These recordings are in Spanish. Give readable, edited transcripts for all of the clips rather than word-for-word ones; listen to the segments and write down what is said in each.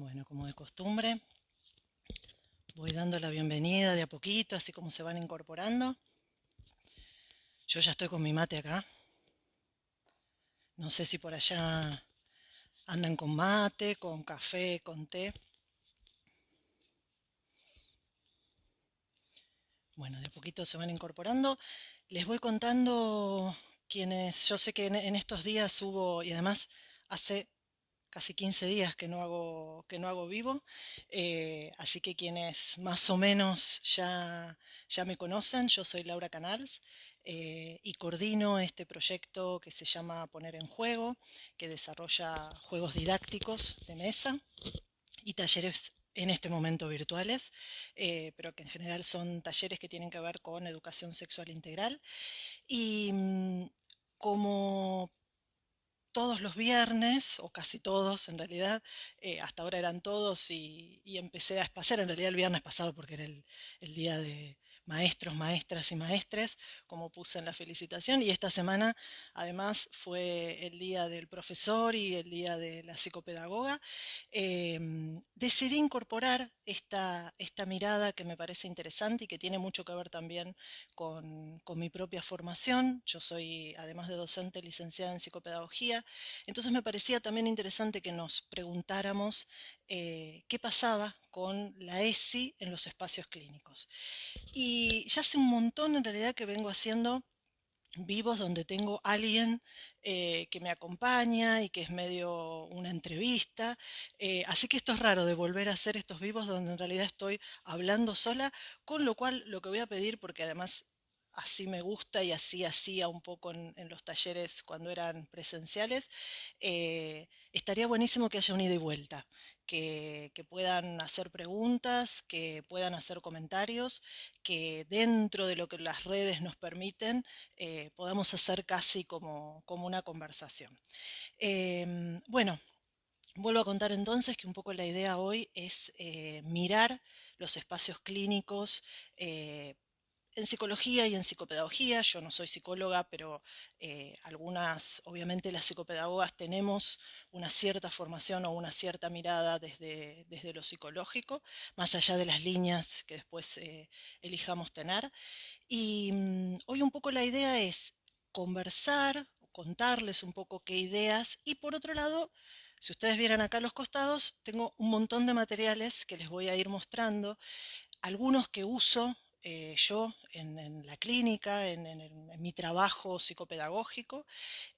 Bueno, como de costumbre, voy dando la bienvenida de a poquito, así como se van incorporando. Yo ya estoy con mi mate acá. No sé si por allá andan con mate, con café, con té. Bueno, de a poquito se van incorporando. Les voy contando quienes, yo sé que en estos días hubo, y además hace casi 15 días que no hago vivo, así que quienes más o menos ya me conocen, yo soy Laura Canals, y coordino este proyecto que se llama Poner en Juego, que desarrolla juegos didácticos de mesa y talleres en este momento virtuales, pero que en general son talleres que tienen que ver con educación sexual integral. Y como todos los viernes, o casi todos en realidad, hasta ahora eran todos y empecé a espaciar en realidad el viernes pasado porque era el día de maestros, maestras y maestres, como puse en la felicitación, y esta semana además fue el día del profesor y el día de la psicopedagoga. Decidí incorporar esta mirada que me parece interesante y que tiene mucho que ver también con mi propia formación. Yo soy, además de docente, licenciada en psicopedagogía, entonces me parecía también interesante que nos preguntáramos qué pasaba con la ESI en los espacios clínicos. Y ya hace un montón en realidad que vengo haciendo vivos donde tengo alguien que me acompaña y que es medio una entrevista. Así que esto es raro de volver a hacer estos vivos donde en realidad estoy hablando sola, con lo cual lo que voy a pedir, porque además así me gusta y así hacía un poco en los talleres cuando eran presenciales, estaría buenísimo que haya un ida y vuelta. Que puedan hacer preguntas, que puedan hacer comentarios, que dentro de lo que las redes nos permiten podamos hacer casi como una conversación. Bueno, vuelvo a contar entonces que un poco la idea hoy es mirar los espacios clínicos en psicología y en psicopedagogía. Yo no soy psicóloga, pero algunas, obviamente las psicopedagogas tenemos una cierta formación o una cierta mirada desde lo psicológico, más allá de las líneas que después elijamos tener. Y hoy un poco la idea es conversar, contarles un poco qué ideas, y por otro lado, si ustedes vieran acá a los costados, tengo un montón de materiales que les voy a ir mostrando, algunos que uso yo en la clínica, en mi trabajo psicopedagógico,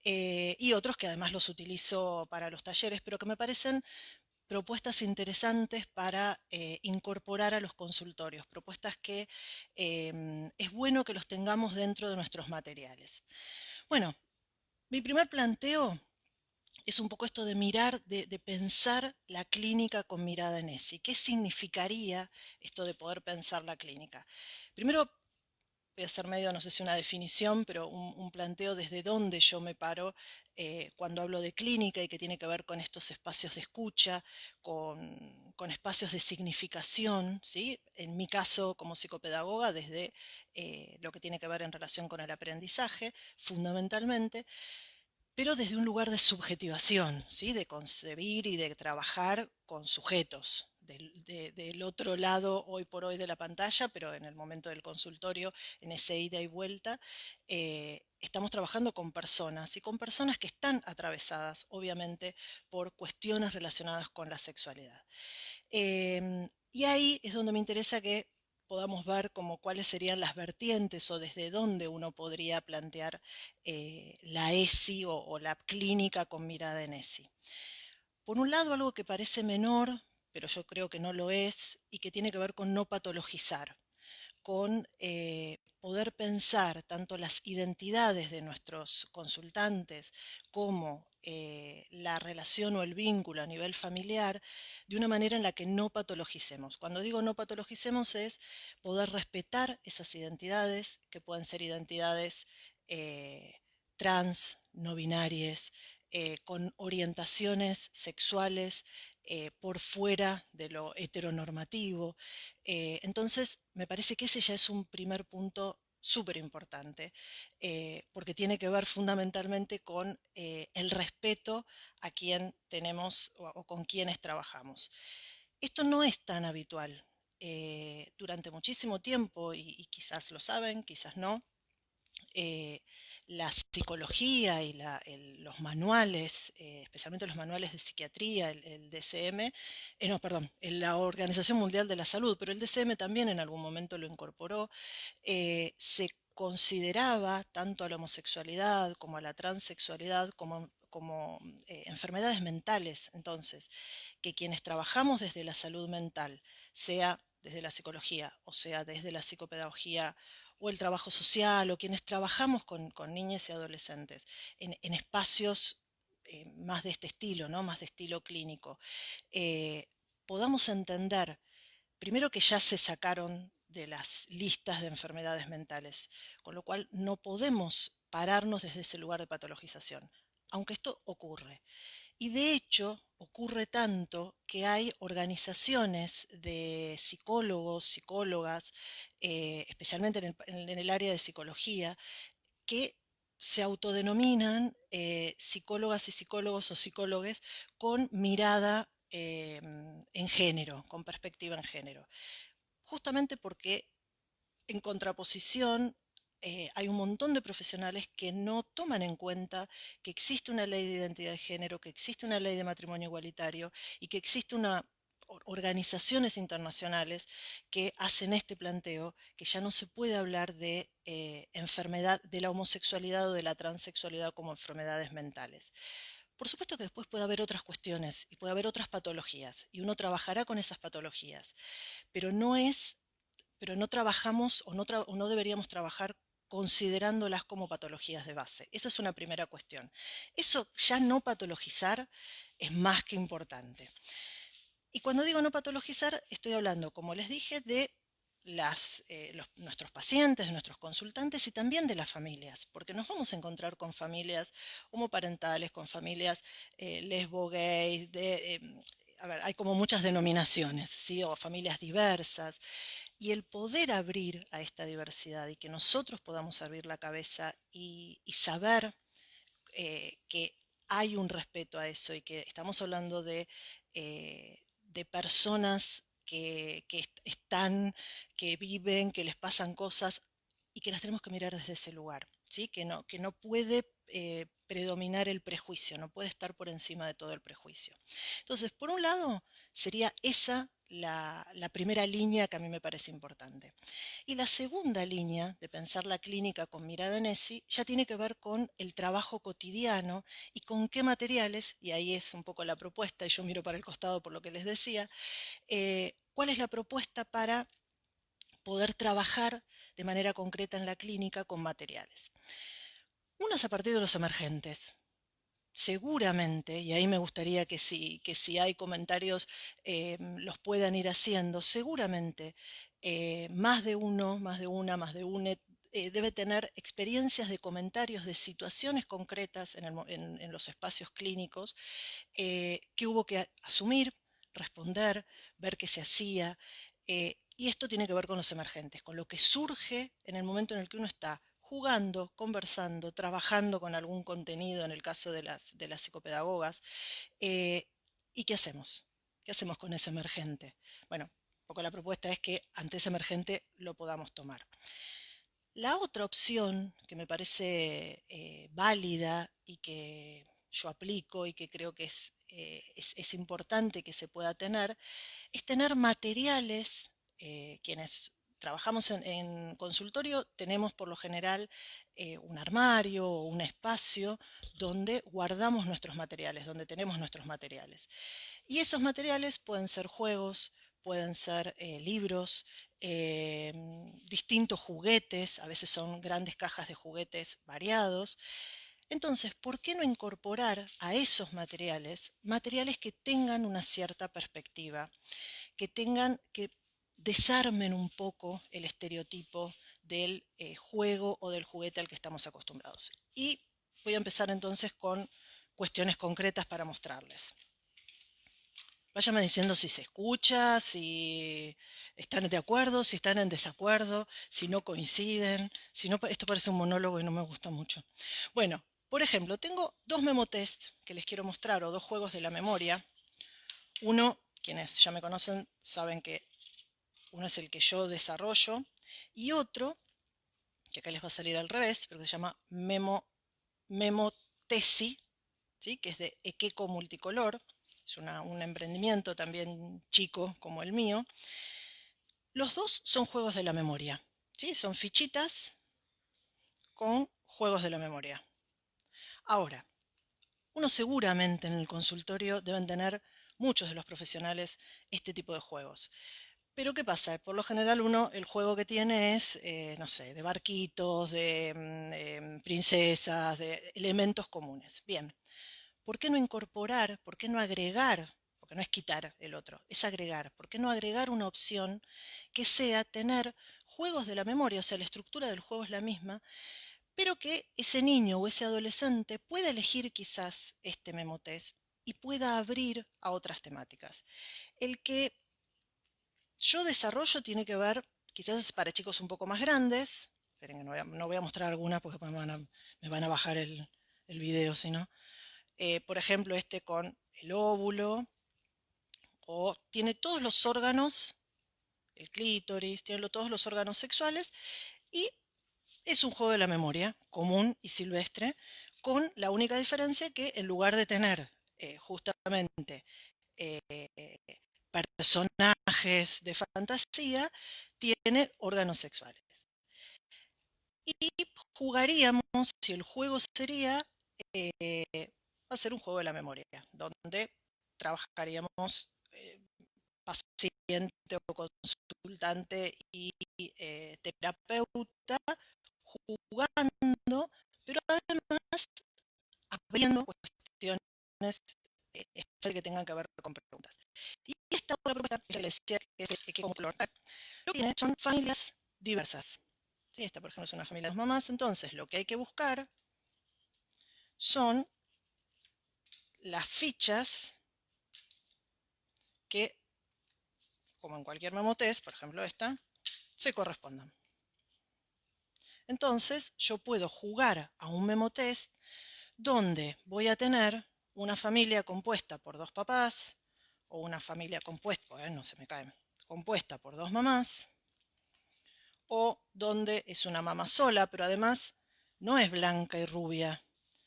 y otros que además los utilizo para los talleres, pero que me parecen propuestas interesantes para incorporar a los consultorios, propuestas que es bueno que los tengamos dentro de nuestros materiales. Bueno, mi primer planteo es un poco esto de mirar, de pensar la clínica con mirada en ESI. ¿Qué significaría esto de poder pensar la clínica? Primero, voy a hacer medio, no sé si una definición, pero un planteo desde dónde yo me paro cuando hablo de clínica y que tiene que ver con estos espacios de escucha, con espacios de significación, ¿sí? En mi caso, como psicopedagoga, desde lo que tiene que ver en relación con el aprendizaje, fundamentalmente, pero desde un lugar de subjetivación, ¿sí? De concebir y de trabajar con sujetos del otro lado hoy por hoy de la pantalla, pero en el momento del consultorio, en ese ida y vuelta, estamos trabajando con personas y con personas que están atravesadas, obviamente, por cuestiones relacionadas con la sexualidad. Y ahí es donde me interesa que podamos ver como cuáles serían las vertientes o desde dónde uno podría plantear la ESI o la clínica con mirada en ESI. Por un lado, algo que parece menor, pero yo creo que no lo es, y que tiene que ver con no patologizar, con poder pensar tanto las identidades de nuestros consultantes como la relación o el vínculo a nivel familiar de una manera en la que no patologicemos. Cuando digo no patologicemos es poder respetar esas identidades, que pueden ser identidades trans, no binarias, con orientaciones sexuales por fuera de lo heteronormativo. Entonces, me parece que ese ya es un primer punto súper importante, porque tiene que ver fundamentalmente con el respeto a quien tenemos o con quienes trabajamos. Esto no es tan habitual. Durante muchísimo tiempo, y quizás lo saben, quizás no, eh, la psicología y los manuales, especialmente los manuales de psiquiatría, el DSM, no, perdón, la Organización Mundial de la Salud, pero el DSM también en algún momento lo incorporó, se consideraba tanto a la homosexualidad como a la transexualidad como enfermedades mentales. Entonces, que quienes trabajamos desde la salud mental, sea desde la psicología o sea desde la psicopedagogía o el trabajo social, o quienes trabajamos con niñas y adolescentes en espacios más de este estilo, ¿no? Más de estilo clínico, eh, podamos entender, primero, que ya se sacaron de las listas de enfermedades mentales, con lo cual no podemos pararnos desde ese lugar de patologización, aunque esto ocurre. Y de hecho ocurre tanto que hay organizaciones de psicólogos, psicólogas, especialmente en el área de psicología, que se autodenominan psicólogas y psicólogos o psicólogues con mirada en género, con perspectiva en género, justamente porque en contraposición, hay un montón de profesionales que no toman en cuenta que existe una ley de identidad de género, que existe una ley de matrimonio igualitario y que existe una organizaciones internacionales que hacen este planteo, que ya no se puede hablar de enfermedad, de la homosexualidad o de la transexualidad como enfermedades mentales. Por supuesto que después puede haber otras cuestiones y puede haber otras patologías, y uno trabajará con esas patologías, pero no es pero no trabajamos o no deberíamos trabajar considerándolas como patologías de base. Esa es una primera cuestión. Eso, ya no patologizar, es más que importante. Y cuando digo no patologizar, estoy hablando, como les dije, de nuestros pacientes, de nuestros consultantes y también de las familias, porque nos vamos a encontrar con familias homoparentales, con familias lesbo, gays, a ver, hay como muchas denominaciones, ¿sí? O familias diversas, y el poder abrir a esta diversidad y que nosotros podamos abrir la cabeza y saber que hay un respeto a eso y que estamos hablando de personas que están, que viven, que les pasan cosas y que las tenemos que mirar desde ese lugar, ¿sí? Que no puede predominar el prejuicio, no puede estar por encima de todo el prejuicio. Entonces, por un lado, sería esa la primera línea que a mí me parece importante. Y la segunda línea de pensar la clínica con mirada en ESI ya tiene que ver con el trabajo cotidiano y con qué materiales, y ahí es un poco la propuesta, y yo miro para el costado por lo que les decía, cuál es la propuesta para poder trabajar de manera concreta en la clínica con materiales. Uno es a partir de los emergentes. Seguramente, y ahí me gustaría que si hay comentarios los puedan ir haciendo, seguramente más de uno, más de una, más de una debe tener experiencias de comentarios de situaciones concretas en los espacios clínicos que hubo que asumir, responder, ver qué se hacía. Y esto tiene que ver con los emergentes, con lo que surge en el momento en el que uno está jugando, conversando, trabajando con algún contenido, en el caso de las psicopedagogas. ¿Y qué hacemos? ¿Qué hacemos con ese emergente? Bueno, un poco la propuesta es que ante ese emergente lo podamos tomar. La otra opción que me parece válida y que yo aplico y que creo que es importante que se pueda tener, es tener materiales. Quienes trabajamos en consultorio tenemos por lo general un armario o un espacio donde guardamos nuestros materiales, donde tenemos nuestros materiales. Y esos materiales pueden ser juegos, pueden ser libros, distintos juguetes, a veces son grandes cajas de juguetes variados. Entonces, ¿por qué no incorporar a esos materiales materiales que tengan una cierta perspectiva, que desarmen un poco el estereotipo del juego o del juguete al que estamos acostumbrados? Y voy a empezar entonces con cuestiones concretas para mostrarles. Váyame diciendo si se escucha, si están de acuerdo, si están en desacuerdo, si no coinciden, si no, esto parece un monólogo y no me gusta mucho. Bueno, por ejemplo, tengo dos memotest que les quiero mostrar, o dos juegos de la memoria. Uno, quienes ya me conocen saben que uno es el que yo desarrollo, y otro, que acá les va a salir al revés, pero que se llama Memotesi, ¿sí? Que es de Equeco Multicolor. Es un emprendimiento también chico como el mío. Los dos son juegos de la memoria, ¿sí? Son fichitas con juegos de la memoria. Ahora, uno seguramente en el consultorio deben tener muchos de los profesionales este tipo de juegos. Pero ¿qué pasa? Por lo general uno, el juego que tiene es, no sé, de barquitos, de princesas, de elementos comunes. Bien, ¿por qué no incorporar, por qué no agregar? Porque no es quitar el otro, es agregar. ¿Por qué no agregar una opción que sea tener juegos de la memoria? O sea, la estructura del juego es la misma, pero que ese niño o ese adolescente pueda elegir quizás este memotest y pueda abrir a otras temáticas. El que yo desarrollo tiene que ver, quizás para chicos un poco más grandes. Esperen que no voy a mostrar algunas porque me van a bajar el video, si no. Por ejemplo, este con el óvulo, o tiene todos los órganos, el clítoris, tiene todos los órganos sexuales, y es un juego de la memoria común y silvestre, con la única diferencia que en lugar de tener justamente eh, personajes de fantasía, tiene órganos sexuales. Y jugaríamos, si el juego sería, va a ser un juego de la memoria, donde trabajaríamos paciente o consultante y terapeuta jugando, pero además abriendo cuestiones que tengan que ver con preguntas. Y esta otra propuesta que les decía que como lo que tiene son familias diversas. Sí, esta, por ejemplo, es una familia de dos mamás. Entonces, lo que hay que buscar son las fichas que, como en cualquier memotest, por ejemplo esta, se correspondan. Entonces, yo puedo jugar a un memotest donde voy a tener una familia compuesta por dos papás, o una familia compuesta, no se me cae, compuesta por dos mamás, o donde es una mamá sola, pero además no es blanca y rubia.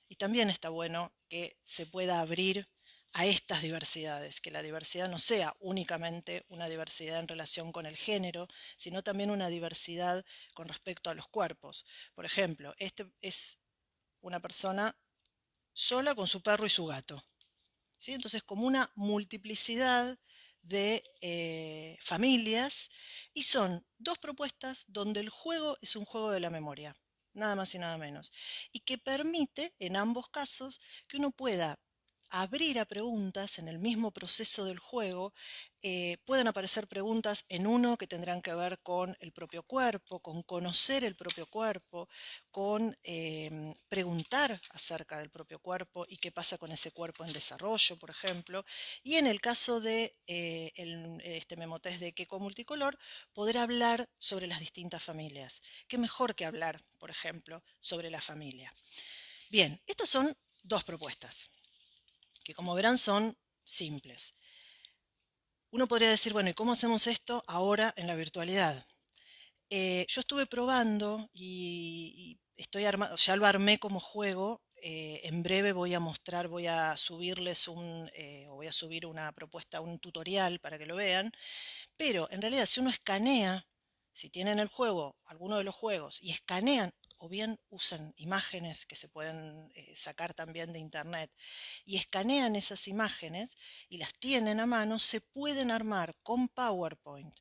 Y también está bueno que se pueda abrir a estas diversidades, que la diversidad no sea únicamente una diversidad en relación con el género, sino también una diversidad con respecto a los cuerpos. Por ejemplo, este es una persona sola con su perro y su gato. ¿Sí? Entonces, como una multiplicidad de familias, y son dos propuestas donde el juego es un juego de la memoria, nada más y nada menos, y que permite en ambos casos que uno pueda abrir a preguntas en el mismo proceso del juego. Pueden aparecer preguntas en uno que tendrán que ver con el propio cuerpo, con conocer el propio cuerpo, con preguntar acerca del propio cuerpo y qué pasa con ese cuerpo en desarrollo, por ejemplo. Y en el caso de este memotest de Queco Multicolor, poder hablar sobre las distintas familias. ¿Qué mejor que hablar, por ejemplo, sobre la familia? Bien, estas son dos propuestas que, como verán, son simples. Uno podría decir, bueno, ¿y cómo hacemos esto ahora en la virtualidad? Yo estuve probando y estoy ya lo armé como juego. En breve voy a mostrar, voy a subirles o voy a subir una propuesta, un tutorial para que lo vean. Pero en realidad, si uno escanea, si tienen el juego, alguno de los juegos, y escanean, o bien usan imágenes que se pueden sacar también de internet, y escanean esas imágenes y las tienen a mano, se pueden armar con PowerPoint.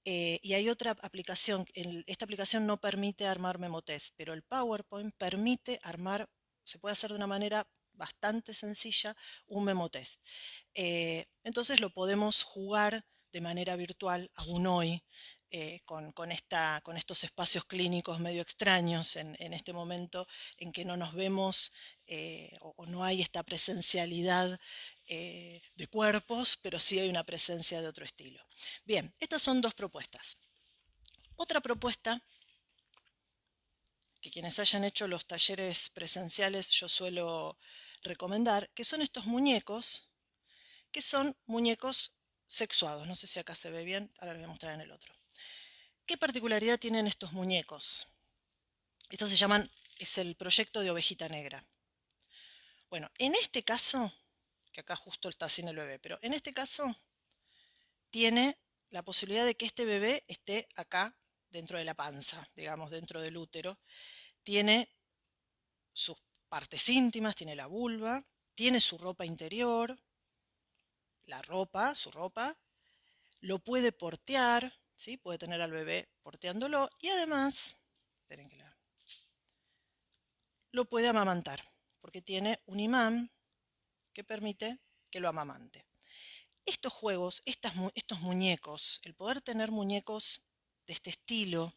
Y hay otra aplicación, esta aplicación no permite armar memotest, pero el PowerPoint permite armar, se puede hacer de una manera bastante sencilla, un memotest. Entonces lo podemos jugar de manera virtual aún hoy. con estos espacios clínicos medio extraños en este momento en que no nos vemos o no hay esta presencialidad de cuerpos, pero sí hay una presencia de otro estilo. Bien, estas son dos propuestas. Otra propuesta que quienes hayan hecho los talleres presenciales yo suelo recomendar, que son estos muñecos, que son muñecos sexuados. No sé si acá se ve bien, ahora lo voy a mostrar en el otro. ¿Qué particularidad tienen estos muñecos? Estos se llaman, es el proyecto de Ovejita Negra. Bueno, en este caso, que acá justo está sin el bebé, pero en este caso tiene la posibilidad de que este bebé esté acá dentro de la panza, digamos, dentro del útero. Tiene sus partes íntimas, tiene la vulva, tiene su ropa interior, su ropa, lo puede portear, ¿sí? Puede tener al bebé porteándolo y además, esperen que lo puede amamantar, porque tiene un imán que permite que lo amamante. Estos juegos, estos muñecos, el poder tener muñecos de este estilo,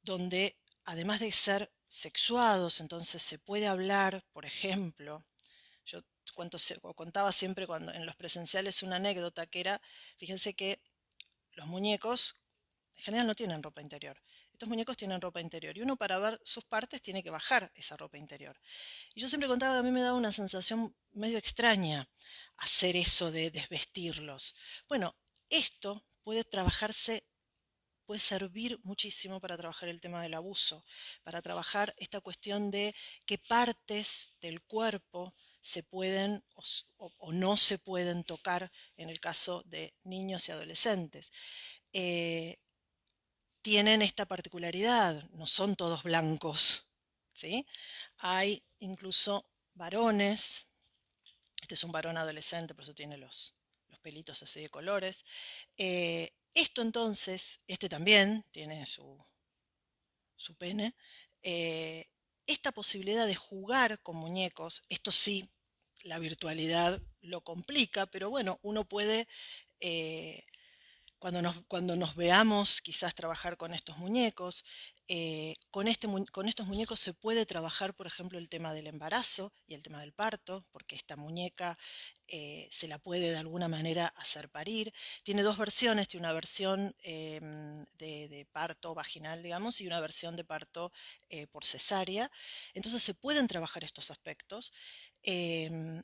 donde además de ser sexuados, entonces se puede hablar, por ejemplo, yo contaba siempre cuando en los presenciales una anécdota que era, fíjense que los muñecos en general no tienen ropa interior. Estos muñecos tienen ropa interior y uno para ver sus partes tiene que bajar esa ropa interior. Y yo siempre contaba que a mí me daba una sensación medio extraña hacer eso de desvestirlos. Bueno, esto puede trabajarse, puede servir muchísimo para trabajar el tema del abuso, para trabajar esta cuestión de qué partes del cuerpo se pueden o no se pueden tocar en el caso de niños y adolescentes. Eh, Tienen esta particularidad, no son todos blancos, ¿sí? Hay incluso varones, este es un varón adolescente, por eso tiene los pelitos así de colores. Esto entonces, este también tiene su pene. Eh, Esta posibilidad de jugar con muñecos, esto sí, la virtualidad lo complica, pero bueno, uno puede eh, cuando nos veamos quizás trabajar con estos muñecos. Con estos muñecos se puede trabajar, por ejemplo, el tema del embarazo y el tema del parto, porque esta muñeca se la puede de alguna manera hacer parir. Tiene dos versiones, tiene una versión de parto vaginal, digamos, y una versión de parto por cesárea. Entonces se pueden trabajar estos aspectos. em,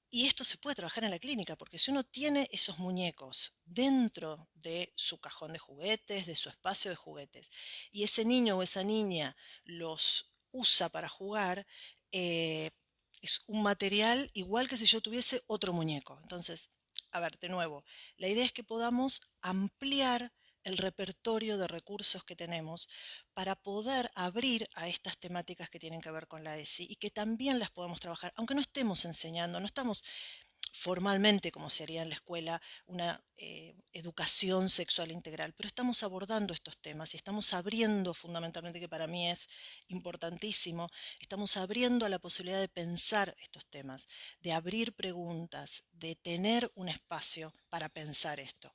y esto se puede trabajar en la clínica, porque si uno tiene esos muñecos dentro de su cajón de juguetes, de su espacio de juguetes, y ese niño o esa niña los usa para jugar, eh, es un material igual que si yo tuviese otro muñeco. Entonces, a ver, de nuevo, la idea es que podamos ampliar el repertorio de recursos que tenemos para poder abrir a estas temáticas que tienen que ver con la ESI y que también las podamos trabajar, aunque no estemos enseñando, no estamos formalmente, como se haría en la escuela, una educación sexual integral, pero estamos abordando estos temas y estamos abriendo fundamentalmente, que para mí es importantísimo, estamos abriendo a la posibilidad de pensar estos temas, de abrir preguntas, de tener un espacio para pensar esto.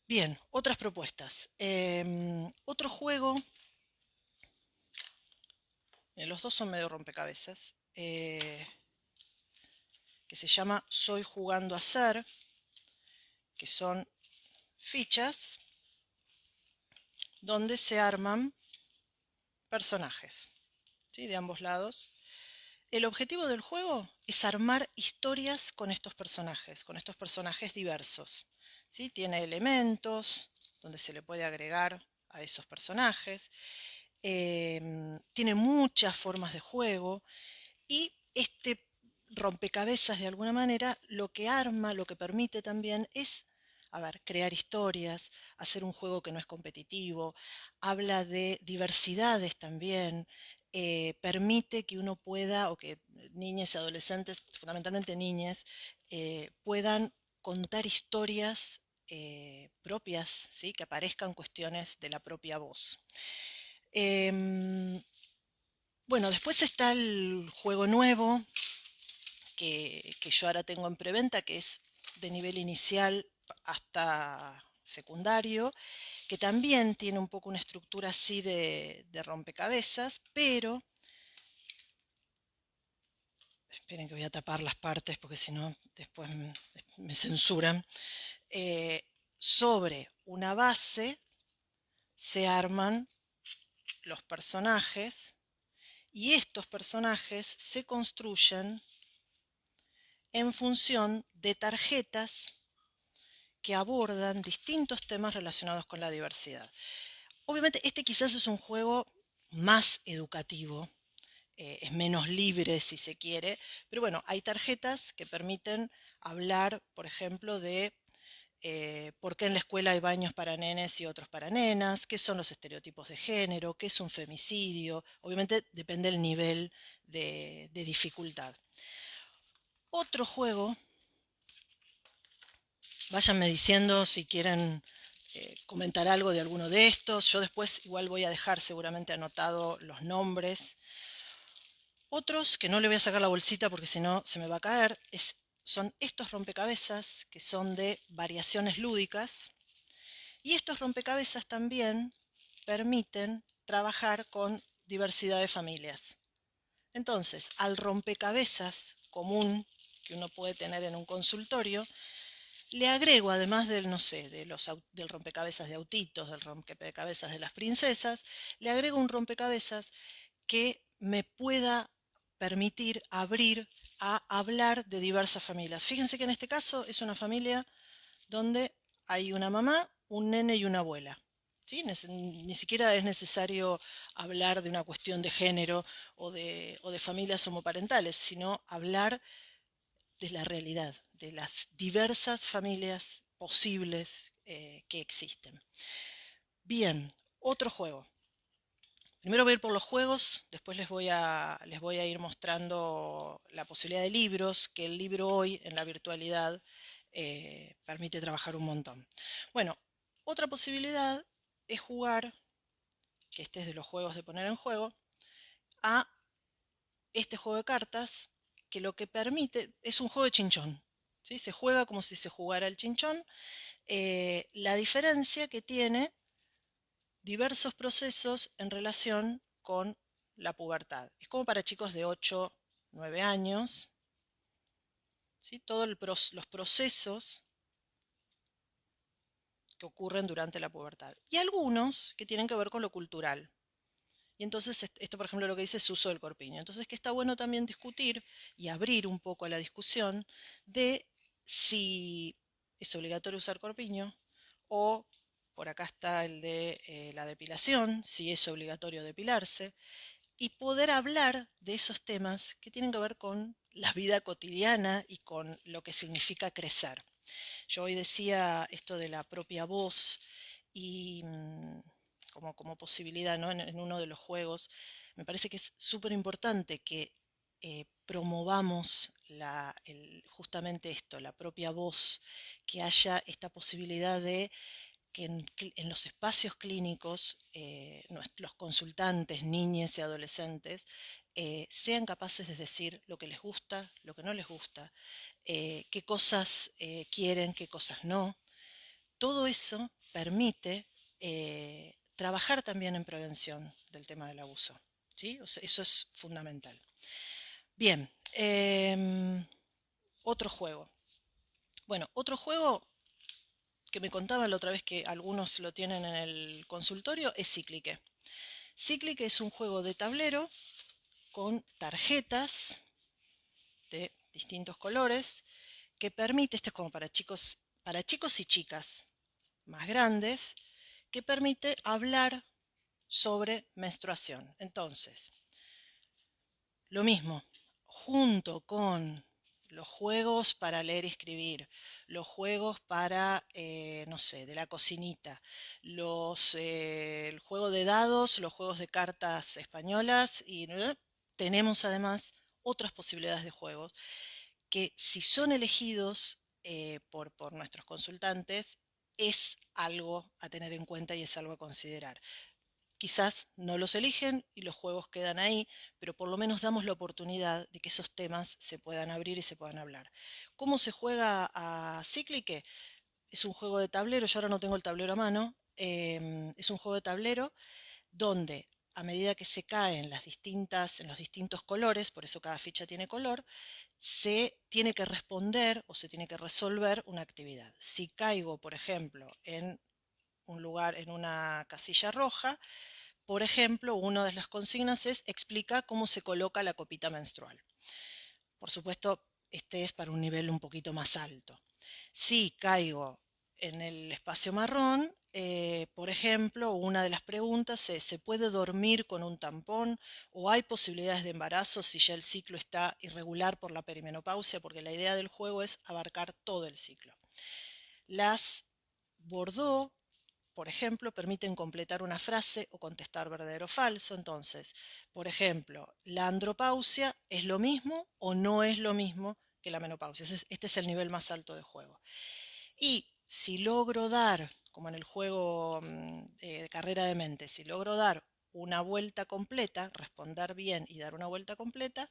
Bien, otras propuestas. Otro juego, los dos son medio rompecabezas, que se llama Soy jugando a ser, que son fichas donde se arman personajes, ¿sí? De ambos lados. El objetivo del juego es armar historias con estos personajes diversos, ¿sí? Tiene elementos donde se le puede agregar a esos personajes, tiene muchas formas de juego y este rompecabezas de alguna manera lo que arma, lo que permite también es, a ver, crear historias, hacer un juego que no es competitivo, habla de diversidades también, permite que uno pueda, o que niñas y adolescentes, fundamentalmente niñas, puedan contar historias propias, ¿sí? Que aparezcan cuestiones de la propia voz. Em, bueno, después está el juego nuevo que yo ahora tengo en preventa, que es de nivel inicial hasta secundario, que también tiene un poco una estructura así de rompecabezas, pero esperen que voy a tapar las partes porque si no después me censuran. Eh, Sobre una base se arman los personajes y estos personajes se construyen en función de tarjetas que abordan distintos temas relacionados con la diversidad. Obviamente este quizás es un juego más educativo, es menos libre si se quiere, pero bueno, hay tarjetas que permiten hablar, por ejemplo, de por qué en la escuela hay baños para nenes y otros para nenas, qué son los estereotipos de género, qué es un femicidio. Obviamente depende del nivel de dificultad. Otro juego, váyanme diciendo si quieren comentar algo de alguno de estos. Yo después igual voy a dejar seguramente anotado los nombres. Otros que no le voy a sacar la bolsita porque si no se me va a caer, son estos rompecabezas que son de variaciones lúdicas. Y estos rompecabezas también permiten trabajar con diversidad de familias. Entonces, al rompecabezas común que uno puede tener en un consultorio, le agrego, además del, no sé, del rompecabezas de autitos, del rompecabezas de las princesas, le agrego un rompecabezas que me pueda permitir abrir a hablar de diversas familias. Fíjense que en este caso es una familia donde hay una mamá, un nene y una abuela. ¿Sí? Ni siquiera es necesario hablar de una cuestión de género o de familias homoparentales, sino hablar de la realidad, de las diversas familias posibles que existen. Bien, otro juego. Primero voy a ir por los juegos, después les voy a ir mostrando la posibilidad de libros, que el libro hoy en la virtualidad permite trabajar un montón. Bueno, otra posibilidad es jugar, que este es de los juegos de poner en juego, a este juego de cartas, que lo que permite es un juego de chinchón. ¿Sí? Se juega como si se jugara el chinchón. La diferencia que tiene diversos procesos en relación con la pubertad. Es como para chicos de 8, 9 años, ¿sí? Todos los procesos que ocurren durante la pubertad. Y algunos que tienen que ver con lo cultural. Y entonces esto, por ejemplo, lo que dice es uso del corpiño. Entonces que está bueno también discutir y abrir un poco la discusión de si es obligatorio usar corpiño o por acá está el de la depilación, si es obligatorio depilarse, y poder hablar de esos temas que tienen que ver con la vida cotidiana y con lo que significa crecer. Yo hoy decía esto de la propia voz y como posibilidad, ¿no? En uno de los juegos, me parece que es súper importante que promovamos justamente esto, la propia voz, que haya esta posibilidad de que en los espacios clínicos los consultantes, niñas y adolescentes, sean capaces de decir lo que les gusta, lo que no les gusta, qué cosas quieren, qué cosas no. Todo eso permite trabajar también en prevención del tema del abuso. ¿Sí? O sea, eso es fundamental. Bien, otro juego. Bueno, otro juego que me contaba la otra vez que algunos lo tienen en el consultorio es Cíclique. Cíclique es un juego de tablero con tarjetas de distintos colores que permite, este es como para chicos y chicas más grandes, que permite hablar sobre menstruación. Entonces, lo mismo, junto con los juegos para leer y escribir, los juegos para, no sé, de la cocinita, el juego de dados, los juegos de cartas españolas y tenemos además otras posibilidades de juegos que si son elegidos por nuestros consultantes es algo a tener en cuenta y es algo a considerar. Quizás no los eligen y los juegos quedan ahí, pero por lo menos damos la oportunidad de que esos temas se puedan abrir y se puedan hablar. ¿Cómo se juega a Cíclique? es un juego de tablero, yo ahora no tengo el tablero a mano, es un juego de tablero donde a medida que se caen en los distintos colores, por eso cada ficha tiene color, se tiene que responder o se tiene que resolver una actividad. Si caigo, por ejemplo, en un lugar, en una casilla roja, por ejemplo, una de las consignas es explica cómo se coloca la copita menstrual. Por supuesto, este es para un nivel un poquito más alto. Si caigo en el espacio marrón, por ejemplo, una de las preguntas es, ¿se puede dormir con un tampón o hay posibilidades de embarazo si ya el ciclo está irregular por la perimenopausia? Porque la idea del juego es abarcar todo el ciclo. Las Bordeaux, por ejemplo, permiten completar una frase o contestar verdadero o falso. Entonces, por ejemplo, ¿la andropausia es lo mismo o no es lo mismo que la menopausia? Este es el nivel más alto de juego. Y si logro dar, como en el juego de carrera de mente, si logro dar una vuelta completa, responder bien y dar una vuelta completa,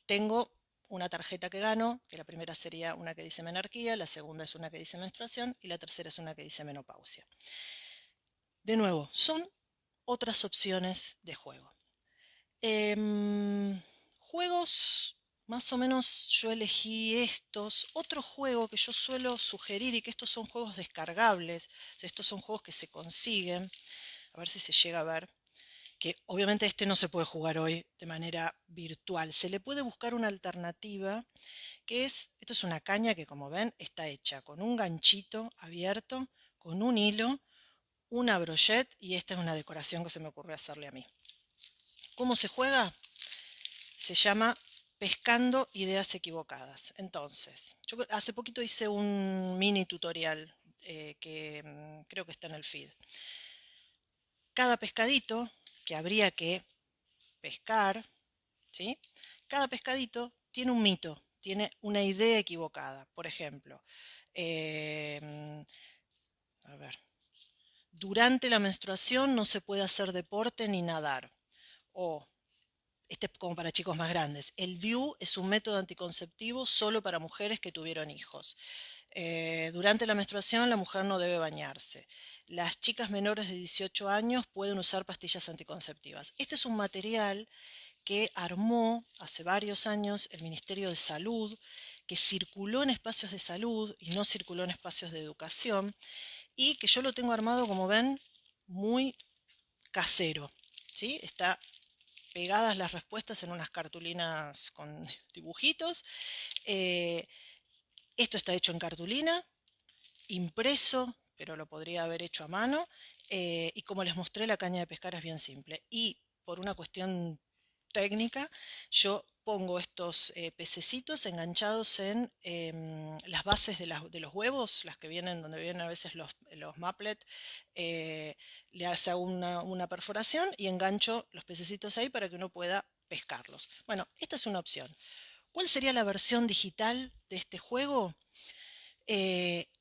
tengo una tarjeta que gano, que la primera sería una que dice menarquía, la segunda es una que dice menstruación y la tercera es una que dice menopausia. De nuevo, son otras opciones de juego. Juegos, más o menos yo elegí estos. Otro juego que yo suelo sugerir y que estos son juegos descargables, o sea, estos son juegos que se consiguen, a ver si se llega a ver, que obviamente este no se puede jugar hoy de manera virtual. Se le puede buscar una alternativa que es, esto es una caña que como ven está hecha con un ganchito abierto, con un hilo, una brochette y esta es una decoración que se me ocurrió hacerle a mí. ¿Cómo se juega? Se llama Pescando Ideas Equivocadas. Entonces, yo hace poquito hice un mini tutorial que creo que está en el feed. Cada pescadito que habría que pescar, ¿sí? Cada pescadito tiene un mito, tiene una idea equivocada. Por ejemplo, eh, a ver, durante la menstruación no se puede hacer deporte ni nadar. O este es como para chicos más grandes. El DIU es un método anticonceptivo solo para mujeres que tuvieron hijos. Durante la menstruación la mujer no debe bañarse. Las chicas menores de 18 años pueden usar pastillas anticonceptivas. Este es un material que armó hace varios años el Ministerio de Salud, que circuló en espacios de salud y no circuló en espacios de educación, y que yo lo tengo armado, como ven, muy casero. ¿Sí? Está pegadas las respuestas en unas cartulinas con dibujitos. Eh, Esto está hecho en cartulina, impreso, pero lo podría haber hecho a mano. Y como les mostré, la caña de pescar es bien simple. Y por una cuestión técnica, yo pongo estos pececitos enganchados en las bases de los huevos, las que vienen, donde vienen a veces los maplet, le hace una perforación y engancho los pececitos ahí para que uno pueda pescarlos. Bueno, esta es una opción. ¿Cuál sería la versión digital de este juego?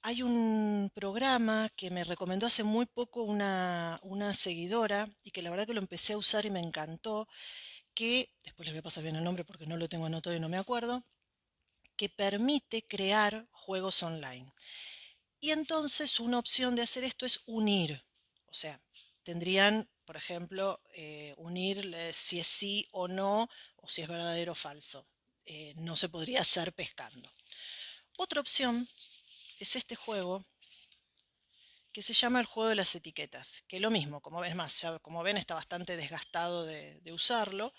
Hay un programa que me recomendó hace muy poco una seguidora y que la verdad que lo empecé a usar y me encantó, que después les voy a pasar bien el nombre porque no lo tengo anotado y no me acuerdo, que permite crear juegos online. Y entonces una opción de hacer esto es unir, o sea, tendrían, por ejemplo, unir si es sí o no, o si es verdadero o falso. No se podría hacer pescando. Otra opción es este juego que se llama el juego de las etiquetas, que lo mismo, como ven, más, ya como ven está bastante desgastado de usarlo,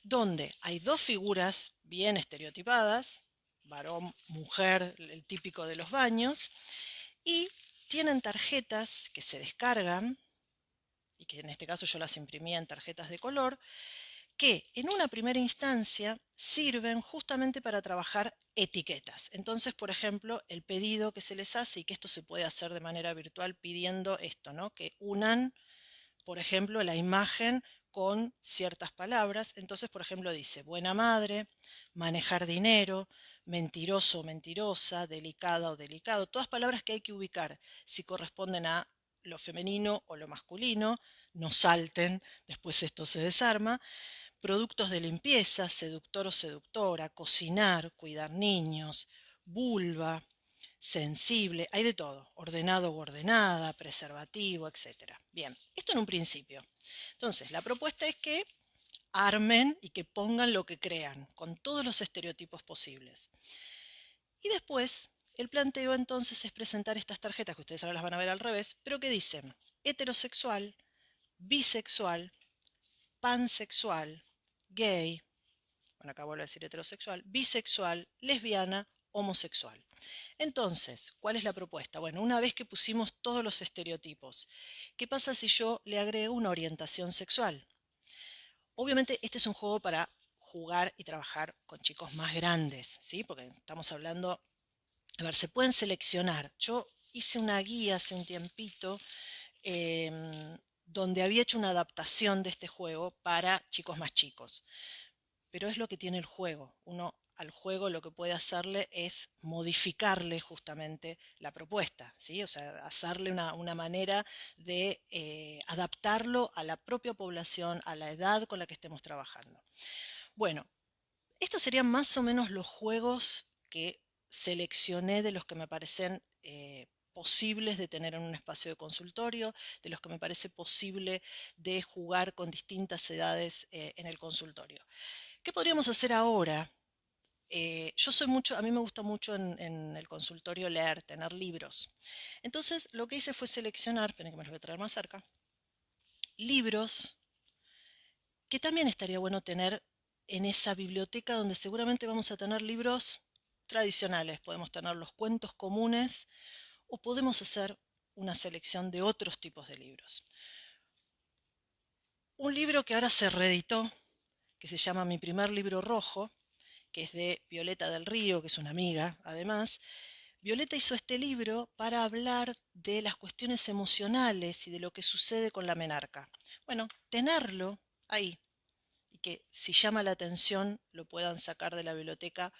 donde hay dos figuras bien estereotipadas, varón, mujer, el típico de los baños, y tienen tarjetas que se descargan, y que en este caso yo las imprimía en tarjetas de color, que en una primera instancia sirven justamente para trabajar etiquetas. Entonces, por ejemplo, el pedido que se les hace, y que esto se puede hacer de manera virtual pidiendo esto, ¿no? Que unan, por ejemplo, la imagen con ciertas palabras. Entonces, por ejemplo, dice buena madre, manejar dinero, mentiroso o mentirosa, delicada o delicado. Todas palabras que hay que ubicar si corresponden a lo femenino o lo masculino. No salten, después esto se desarma. Productos de limpieza, seductor o seductora, cocinar, cuidar niños, vulva. sensible, hay de todo, ordenado o ordenada, preservativo, etcétera. Bien, esto en un principio. Entonces, la propuesta es que armen y que pongan lo que crean, con todos los estereotipos posibles. Y después, el planteo entonces es presentar estas tarjetas, que ustedes ahora las van a ver al revés, pero que dicen heterosexual, bisexual, pansexual, gay, bueno, acá vuelvo a decir heterosexual, bisexual, lesbiana, homosexual. Entonces, ¿cuál es la propuesta? Bueno, una vez que pusimos todos los estereotipos, ¿qué pasa si yo le agrego una orientación sexual? Obviamente este es un juego para jugar y trabajar con chicos más grandes, ¿sí? Porque estamos hablando, a ver, se pueden seleccionar. Yo hice una guía hace un tiempito donde había hecho una adaptación de este juego para chicos más chicos. Pero es lo que tiene el juego. Uno al juego lo que puede hacerle es modificarle justamente la propuesta, ¿sí? O sea, hacerle una manera de adaptarlo a la propia población, a la edad con la que estemos trabajando. Bueno, estos serían más o menos los juegos que seleccioné de los que me parecen posibles de tener en un espacio de consultorio, de los que me parece posible de jugar con distintas edades en el consultorio. ¿Qué podríamos hacer ahora? Yo soy mucho, a mí me gusta mucho en el consultorio leer, tener libros. Entonces, lo que hice fue seleccionar, esperen que me los voy a traer más cerca, libros que también estaría bueno tener en esa biblioteca donde seguramente vamos a tener libros tradicionales. Podemos tener los cuentos comunes o podemos hacer una selección de otros tipos de libros. Un libro que ahora se reeditó, que se llama Mi primer libro rojo, que es de Violeta del Río, que es una amiga, además. Violeta hizo este libro para hablar de las cuestiones emocionales y de lo que sucede con la menarca. Bueno, tenerlo ahí y que si llama la atención lo puedan sacar de la biblioteca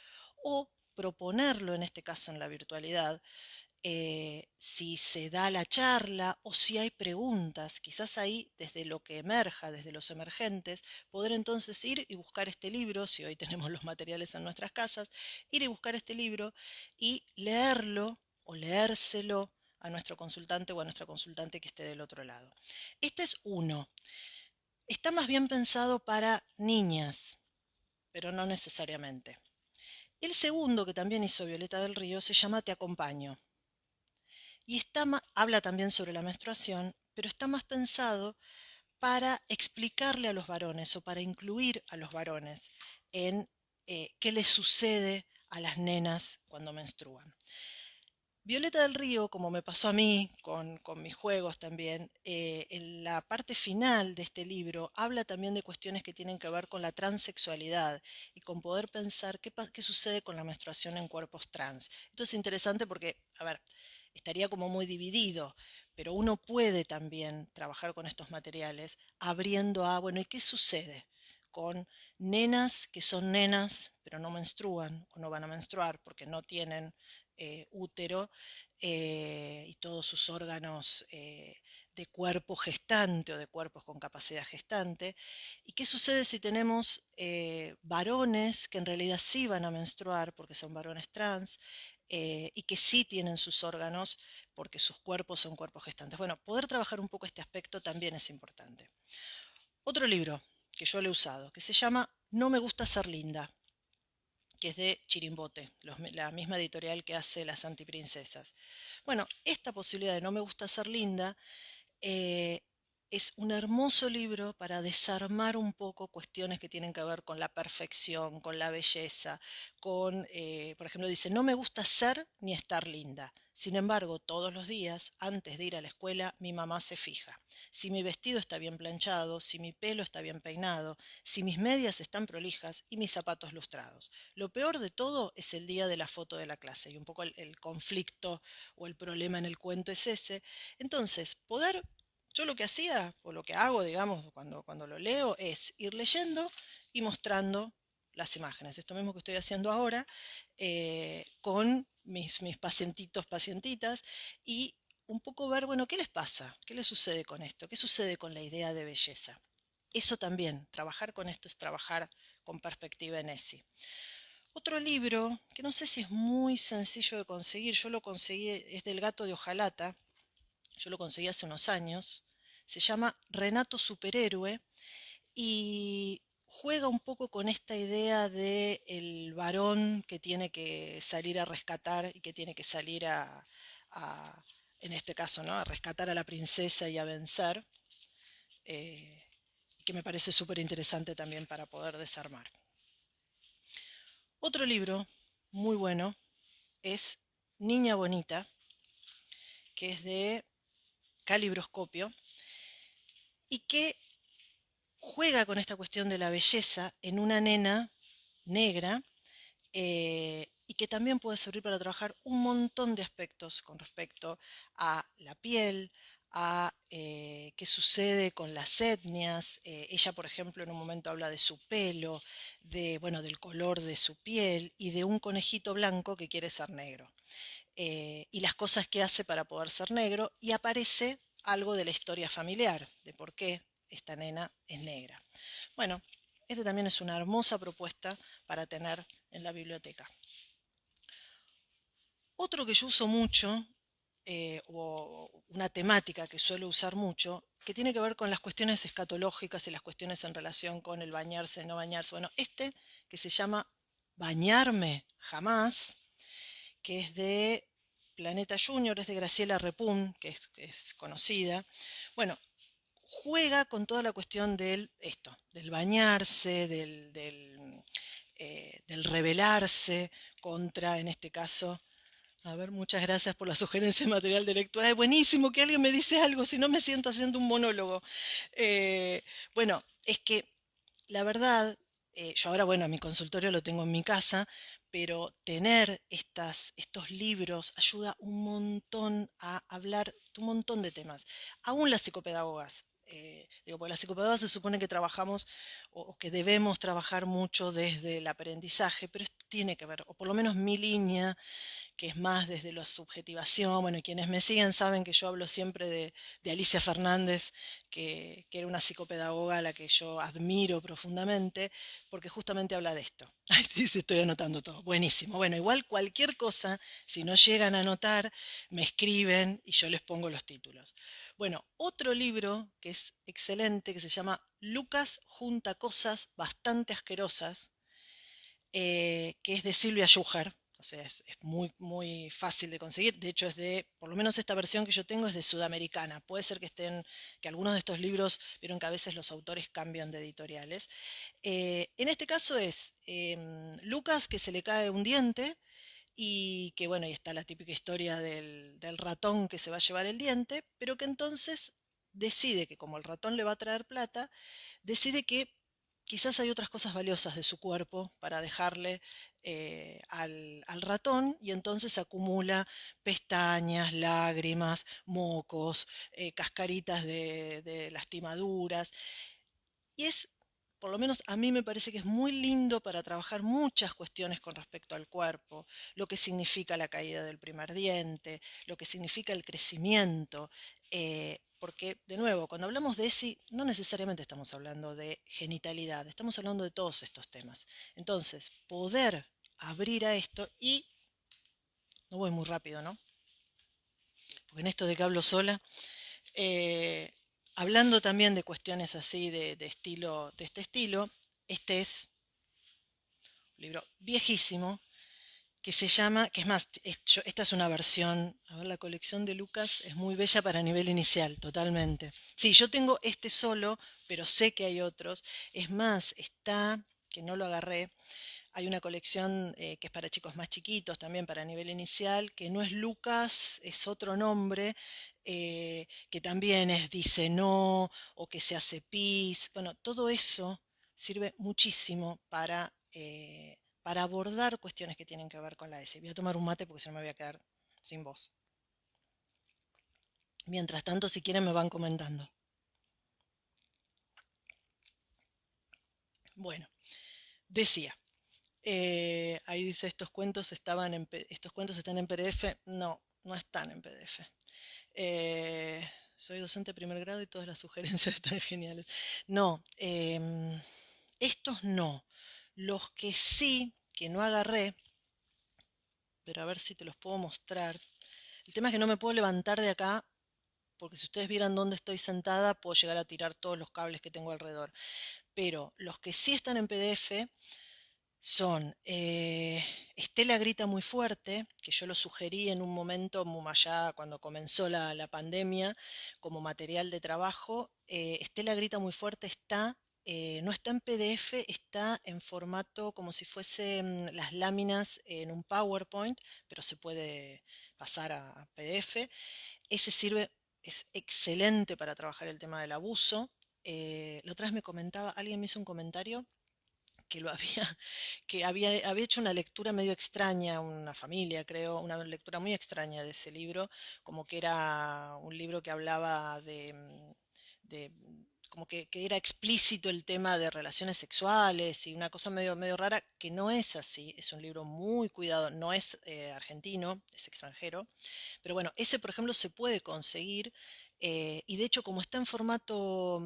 o proponerlo, en este caso en la virtualidad, si se da la charla o si hay preguntas, quizás ahí desde lo que emerja, desde los emergentes, poder entonces ir y buscar este libro, si hoy tenemos los materiales en nuestras casas, ir y buscar este libro y leerlo o leérselo a nuestro consultante o a nuestra consultante que esté del otro lado. Este es uno. Está más bien pensado para niñas, pero no necesariamente. El segundo que también hizo Violeta del Río se llama Te acompaño. Y habla también sobre la menstruación, pero está más pensado para explicarle a los varones o para incluir a los varones en qué les sucede a las nenas cuando menstruan. Violeta del Río, como me pasó a mí con mis juegos también, en la parte final de este libro habla también de cuestiones que tienen que ver con la transexualidad y con poder pensar qué sucede con la menstruación en cuerpos trans. Esto es interesante porque, a ver, estaría como muy dividido, pero uno puede también trabajar con estos materiales abriendo a, bueno, ¿y qué sucede con nenas que son nenas pero no menstruan o no van a menstruar porque no tienen útero y todos sus órganos de cuerpo gestante o de cuerpos con capacidad gestante? ¿Y qué sucede si tenemos varones que en realidad sí van a menstruar porque son varones trans y que sí tienen sus órganos porque sus cuerpos son cuerpos gestantes? Bueno, poder trabajar un poco este aspecto también es importante. Otro libro que yo le he usado, que se llama No me gusta ser linda, que es de Chirimbote, la misma editorial que hace Las Antiprincesas. Bueno, esta posibilidad de No me gusta ser linda eh, es un hermoso libro para desarmar un poco cuestiones que tienen que ver con la perfección, con la belleza, por ejemplo, dice, no me gusta ser ni estar linda. Sin embargo, todos los días, antes de ir a la escuela, mi mamá se fija. Si mi vestido está bien planchado, si mi pelo está bien peinado, si mis medias están prolijas y mis zapatos lustrados. Lo peor de todo es el día de la foto de la clase y un poco el conflicto o el problema en el cuento es ese. Entonces, yo lo que hacía, o lo que hago, digamos, cuando lo leo, es ir leyendo y mostrando las imágenes. Esto mismo que estoy haciendo ahora con mis pacientitos, pacientitas, y un poco ver, bueno, ¿qué les pasa? ¿Qué les sucede con esto? ¿Qué sucede con la idea de belleza? Eso también, trabajar con esto es trabajar con perspectiva en ESI. Otro libro, que no sé si es muy sencillo de conseguir, yo lo conseguí, es del Gato de Ojalata, yo lo conseguí hace unos años, se llama Renato Superhéroe y juega un poco con esta idea de el varón que tiene que salir a rescatar y que tiene que salir a- en este caso, ¿no? A rescatar a la princesa y a vencer, eh, que me parece súper interesante también para poder desarmar. Otro libro muy bueno es Niña Bonita, que es de Calibroscopio y que juega con esta cuestión de la belleza en una nena negra, y que también puede servir para trabajar un montón de aspectos con respecto a la piel, a qué sucede con las etnias. Ella, por ejemplo, en un momento habla de su pelo, de, bueno, del color de su piel y de un conejito blanco que quiere ser negro. Y las cosas que hace para poder ser negro, y aparece algo de la historia familiar, de por qué esta nena es negra. Bueno, este también es una hermosa propuesta para tener en la biblioteca. Otro que yo uso mucho, o una temática que suelo usar mucho, que tiene que ver con las cuestiones escatológicas y las cuestiones en relación con el bañarse, no bañarse. Bueno, este que se llama Bañarme Jamás, que es de Planeta Junior, es de Graciela Repun, que es conocida. Bueno, juega con toda la cuestión del esto, del bañarse, del rebelarse contra, en este caso, a ver, muchas gracias por la sugerencia de material de lectura. Es buenísimo que alguien me dice algo, si no me siento haciendo un monólogo. Eh, bueno, es que la verdad, yo ahora, bueno, mi consultorio lo tengo en mi casa, pero tener estos libros ayuda un montón a hablar de un montón de temas. Aún las psicopedagogas. Digo, porque las psicopedagogas se supone que trabajamos o que debemos trabajar mucho desde el aprendizaje, pero esto tiene que ver, o por lo menos mi línea, que es más desde la subjetivación. Bueno, y quienes me siguen saben que yo hablo siempre de Alicia Fernández, que era una psicopedagoga a la que yo admiro profundamente, porque justamente habla de esto. Ahí dice, estoy anotando todo. Buenísimo. Bueno, igual cualquier cosa, si no llegan a anotar, me escriben y yo les pongo los títulos. Bueno, otro libro que es excelente, que se llama Lucas junta cosas bastante asquerosas, que es de Silvia Schuher. O sea, es muy, muy fácil de conseguir. De hecho, es de, por lo menos esta versión que yo tengo es de Sudamericana. Puede ser que estén, que algunos de estos libros, vieron que a veces los autores cambian de editoriales. En este caso es Lucas que se le cae un diente y que, bueno, y está la típica historia del ratón que se va a llevar el diente, pero que entonces decide que como el ratón le va a traer plata, decide que quizás hay otras cosas valiosas de su cuerpo para dejarle al ratón, y entonces acumula pestañas, lágrimas, mocos, cascaritas de lastimaduras. Y es, por lo menos a mí me parece que es muy lindo para trabajar muchas cuestiones con respecto al cuerpo, lo que significa la caída del primer diente, lo que significa el crecimiento, porque, de nuevo, cuando hablamos de ESI, no necesariamente estamos hablando de genitalidad, estamos hablando de todos estos temas. Entonces, poder abrir a esto y, no voy muy rápido, ¿no? Porque en esto de que hablo sola, eh, hablando también de cuestiones así de estilo, de este estilo, este es un libro viejísimo que se llama, que es más, esta es una versión, a ver, la colección de Lucas es muy bella para nivel inicial, totalmente. Sí, yo tengo este solo, pero sé que hay otros. Es más, está, que no lo agarré, hay una colección que es para chicos más chiquitos, también para nivel inicial, que no es Lucas, es otro nombre, que también es Dice No, o que se hace pis. Bueno, todo eso sirve muchísimo para abordar cuestiones que tienen que ver con la S. Voy a tomar un mate porque si no me voy a quedar sin voz. Mientras tanto, si quieren, me van comentando. Bueno, decía. Ahí dice, estos cuentos están en PDF. No, no están en PDF. Soy docente de primer grado y todas las sugerencias están geniales. No, estos no. Los que sí, que no agarré, pero a ver si te los puedo mostrar. El tema es que no me puedo levantar de acá, porque si ustedes vieran dónde estoy sentada, puedo llegar a tirar todos los cables que tengo alrededor. Pero los que sí están en PDF son Estela grita muy fuerte, que yo lo sugerí en un momento allá cuando comenzó la pandemia como material de trabajo. Estela grita muy fuerte no está en PDF, está en formato como si fuesen las láminas en un PowerPoint, pero se puede pasar a PDF. Ese sirve, es excelente para trabajar el tema del abuso. La otra vez me comentaba, alguien me hizo un comentario que lo había, que había hecho una lectura medio extraña, una familia, creo, una lectura muy extraña de ese libro, como que era un libro que hablaba de como que era explícito el tema de relaciones sexuales y una cosa medio rara, que no es así, es un libro muy cuidado, no es argentino, es extranjero, pero bueno, ese por ejemplo se puede conseguir y de hecho como está en formato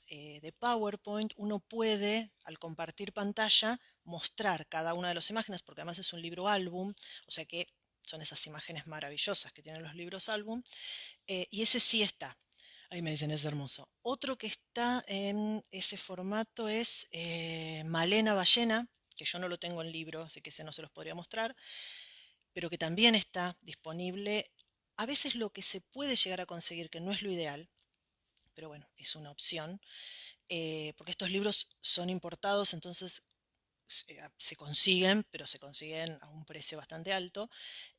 de PowerPoint, uno puede al compartir pantalla mostrar cada una de las imágenes, porque además es un libro álbum, o sea que son esas imágenes maravillosas que tienen los libros álbum, y ese sí está. Ahí me dicen, es hermoso. Otro que está en ese formato es Malena Ballena, que yo no lo tengo en libro, así que ese no se los podría mostrar, pero que también está disponible. A veces lo que se puede llegar a conseguir, que no es lo ideal, pero bueno, es una opción, porque estos libros son importados, entonces se consiguen, pero se consiguen a un precio bastante alto.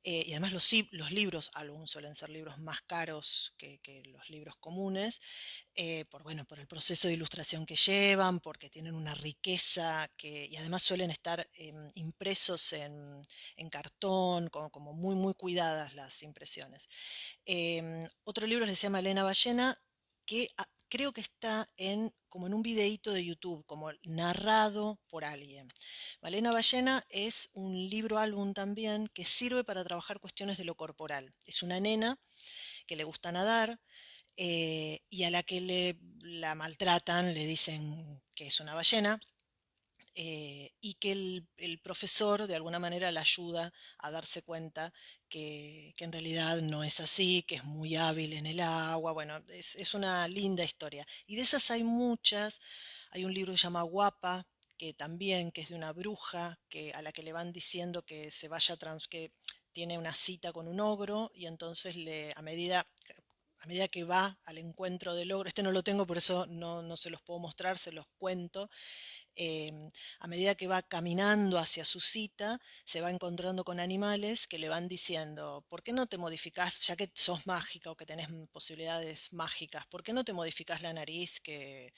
Y además los libros álbum suelen ser libros más caros que los libros comunes, bueno, por el proceso de ilustración que llevan, porque tienen una riqueza y además suelen estar impresos en cartón, como muy cuidadas las impresiones. Otro libro que se llama Elena Ballena, que creo que está como en un videíto de YouTube, como narrado por alguien. Malena Ballena es un libro álbum también que sirve para trabajar cuestiones de lo corporal. Es una nena que le gusta nadar y a la que la maltratan, le dicen que es una ballena, y que el profesor de alguna manera la ayuda a darse cuenta que en realidad no es así, que es muy hábil en el agua. Bueno, es una linda historia. Y de esas hay muchas. Hay un libro que se llama Guapa, que también, que es de una bruja, a la que le van diciendo que se vaya que tiene una cita con un ogro, y entonces a medida que va al encuentro del ogro, este no lo tengo, por eso no se los puedo mostrar, se los cuento. A medida que va caminando hacia su cita, se va encontrando con animales que le van diciendo, ¿por qué no te modificás, ya que sos mágica o que tenés posibilidades mágicas, ¿por qué no te modificás la nariz que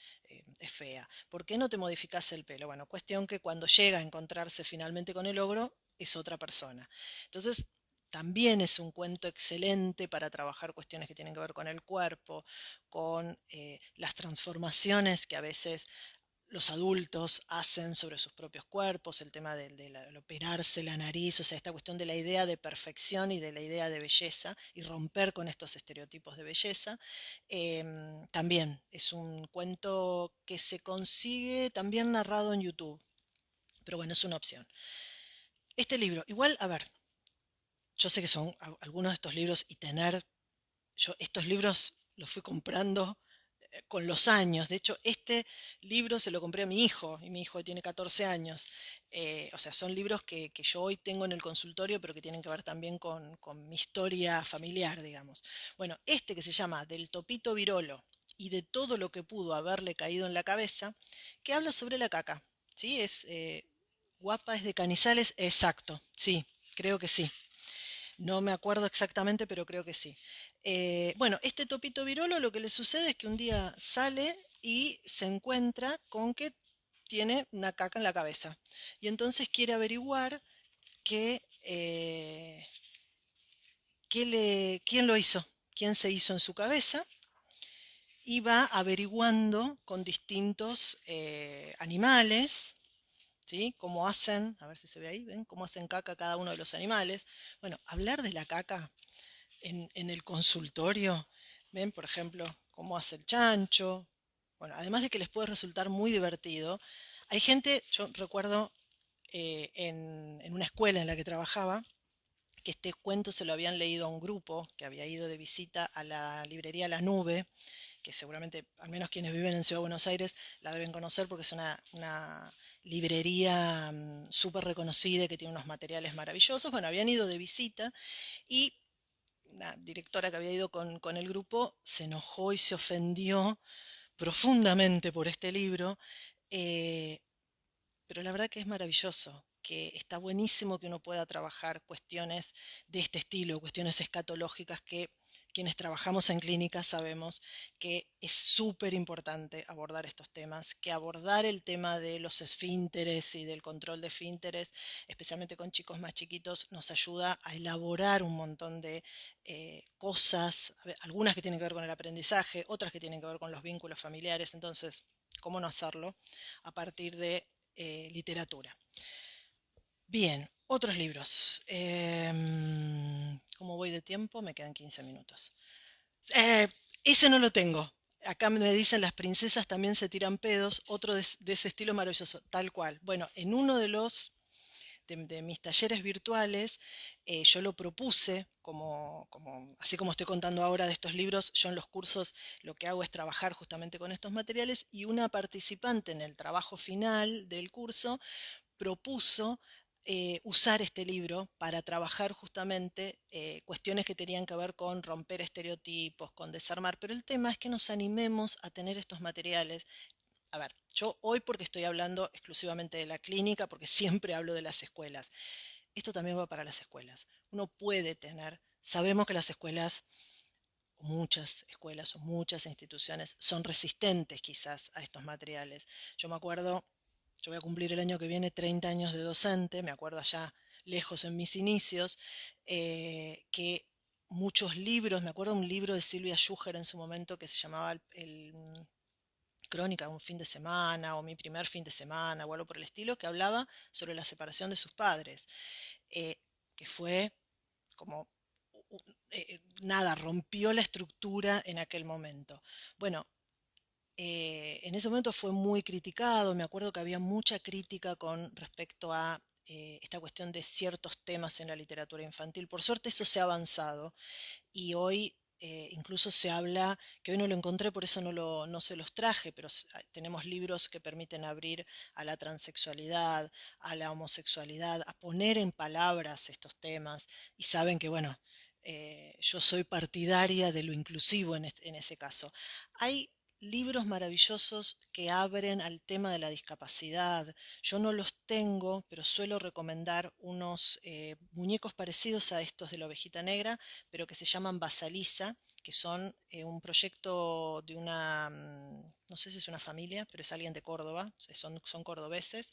es fea? ¿Por qué no te modificás el pelo? Bueno, cuestión que cuando llega a encontrarse finalmente con el ogro, es otra persona. Entonces, también es un cuento excelente para trabajar cuestiones que tienen que ver con el cuerpo, con las transformaciones que a veces los adultos hacen sobre sus propios cuerpos, el tema de operarse la nariz, o sea, esta cuestión de la idea de perfección y de la idea de belleza y romper con estos estereotipos de belleza. También es un cuento que se consigue también narrado en YouTube, pero bueno, es una opción. Este libro, igual, a ver, yo sé que son algunos de estos libros y yo estos libros los fui comprando con los años. De hecho, este libro se lo compré a mi hijo, y mi hijo tiene 14 años. O sea, son libros que yo hoy tengo en el consultorio, pero que tienen que ver también con mi historia familiar, digamos. Bueno, este que se llama Del Topito Virolo y de todo lo que pudo haberle caído en la cabeza, que habla sobre la caca. ¿Sí? Guapa es de Canizales, exacto, sí, creo que sí. No me acuerdo exactamente, pero creo que sí. Bueno, este topito virolo lo que le sucede es que un día sale y se encuentra con que tiene una caca en la cabeza. Y entonces quiere averiguar quién lo hizo, quién se hizo en su cabeza. Y va averiguando con distintos animales, ¿sí? Cómo hacen, a ver si se ve ahí, ¿ven? Cómo hacen caca cada uno de los animales. Bueno, hablar de la caca en el consultorio, ven, por ejemplo, cómo hace el chancho. Bueno, además de que les puede resultar muy divertido, hay gente, yo recuerdo en una escuela en la que trabajaba, que este cuento se lo habían leído a un grupo que había ido de visita a la librería La Nube, que seguramente, al menos quienes viven en Ciudad de Buenos Aires, la deben conocer porque es una librería súper reconocida que tiene unos materiales maravillosos. Bueno, habían ido de visita y una directora que había ido con el grupo se enojó y se ofendió profundamente por este libro, eh, pero la verdad que es maravilloso, que está buenísimo que uno pueda trabajar cuestiones de este estilo, cuestiones escatológicas que quienes trabajamos en clínicas sabemos que es súper importante abordar estos temas, que abordar el tema de los esfínteres y del control de esfínteres, especialmente con chicos más chiquitos, nos ayuda a elaborar un montón de cosas, algunas que tienen que ver con el aprendizaje, otras que tienen que ver con los vínculos familiares, entonces, ¿cómo no hacerlo a partir de literatura? Bien, otros libros. ¿Cómo voy de tiempo? Me quedan 15 minutos. Eh, Ese no lo tengo. Acá me dicen las princesas también se tiran pedos, otro de ese estilo maravilloso, tal cual. Bueno, en uno de mis talleres virtuales, yo lo propuse, así como estoy contando ahora de estos libros, yo en los cursos lo que hago es trabajar justamente con estos materiales y una participante en el trabajo final del curso propuso usar este libro para trabajar justamente cuestiones que tenían que ver con romper estereotipos, con desarmar, pero el tema es que nos animemos a tener estos materiales. A ver, yo hoy porque estoy hablando exclusivamente de la clínica, porque siempre hablo de las escuelas. Esto también va para las escuelas. Uno puede tener, sabemos que las escuelas, o muchas escuelas o muchas instituciones, son resistentes quizás a estos materiales. Yo me acuerdo, yo voy a cumplir el año que viene 30 años de docente, me acuerdo allá lejos en mis inicios, que muchos libros, me acuerdo de un libro de Silvia Schuher en su momento que se llamaba Crónica de un fin de semana o mi primer fin de semana o algo por el estilo, que hablaba sobre la separación de sus padres, eh, que fue como nada, rompió la estructura en aquel momento. Bueno, en ese momento fue muy criticado, me acuerdo que había mucha crítica con respecto a esta cuestión de ciertos temas en la literatura infantil. Por suerte eso se ha avanzado y hoy incluso se habla, que hoy no lo encontré, por eso no se los traje, pero tenemos libros que permiten abrir a la transexualidad, a la homosexualidad, a poner en palabras estos temas, y saben que, bueno, yo soy partidaria de lo inclusivo en ese caso. Hay libros maravillosos que abren al tema de la discapacidad. Yo no los tengo, pero suelo recomendar unos muñecos parecidos a estos de la ovejita negra, pero que se llaman Basaliza, que son un proyecto de no sé si es una familia, pero es alguien de Córdoba, son cordobeses.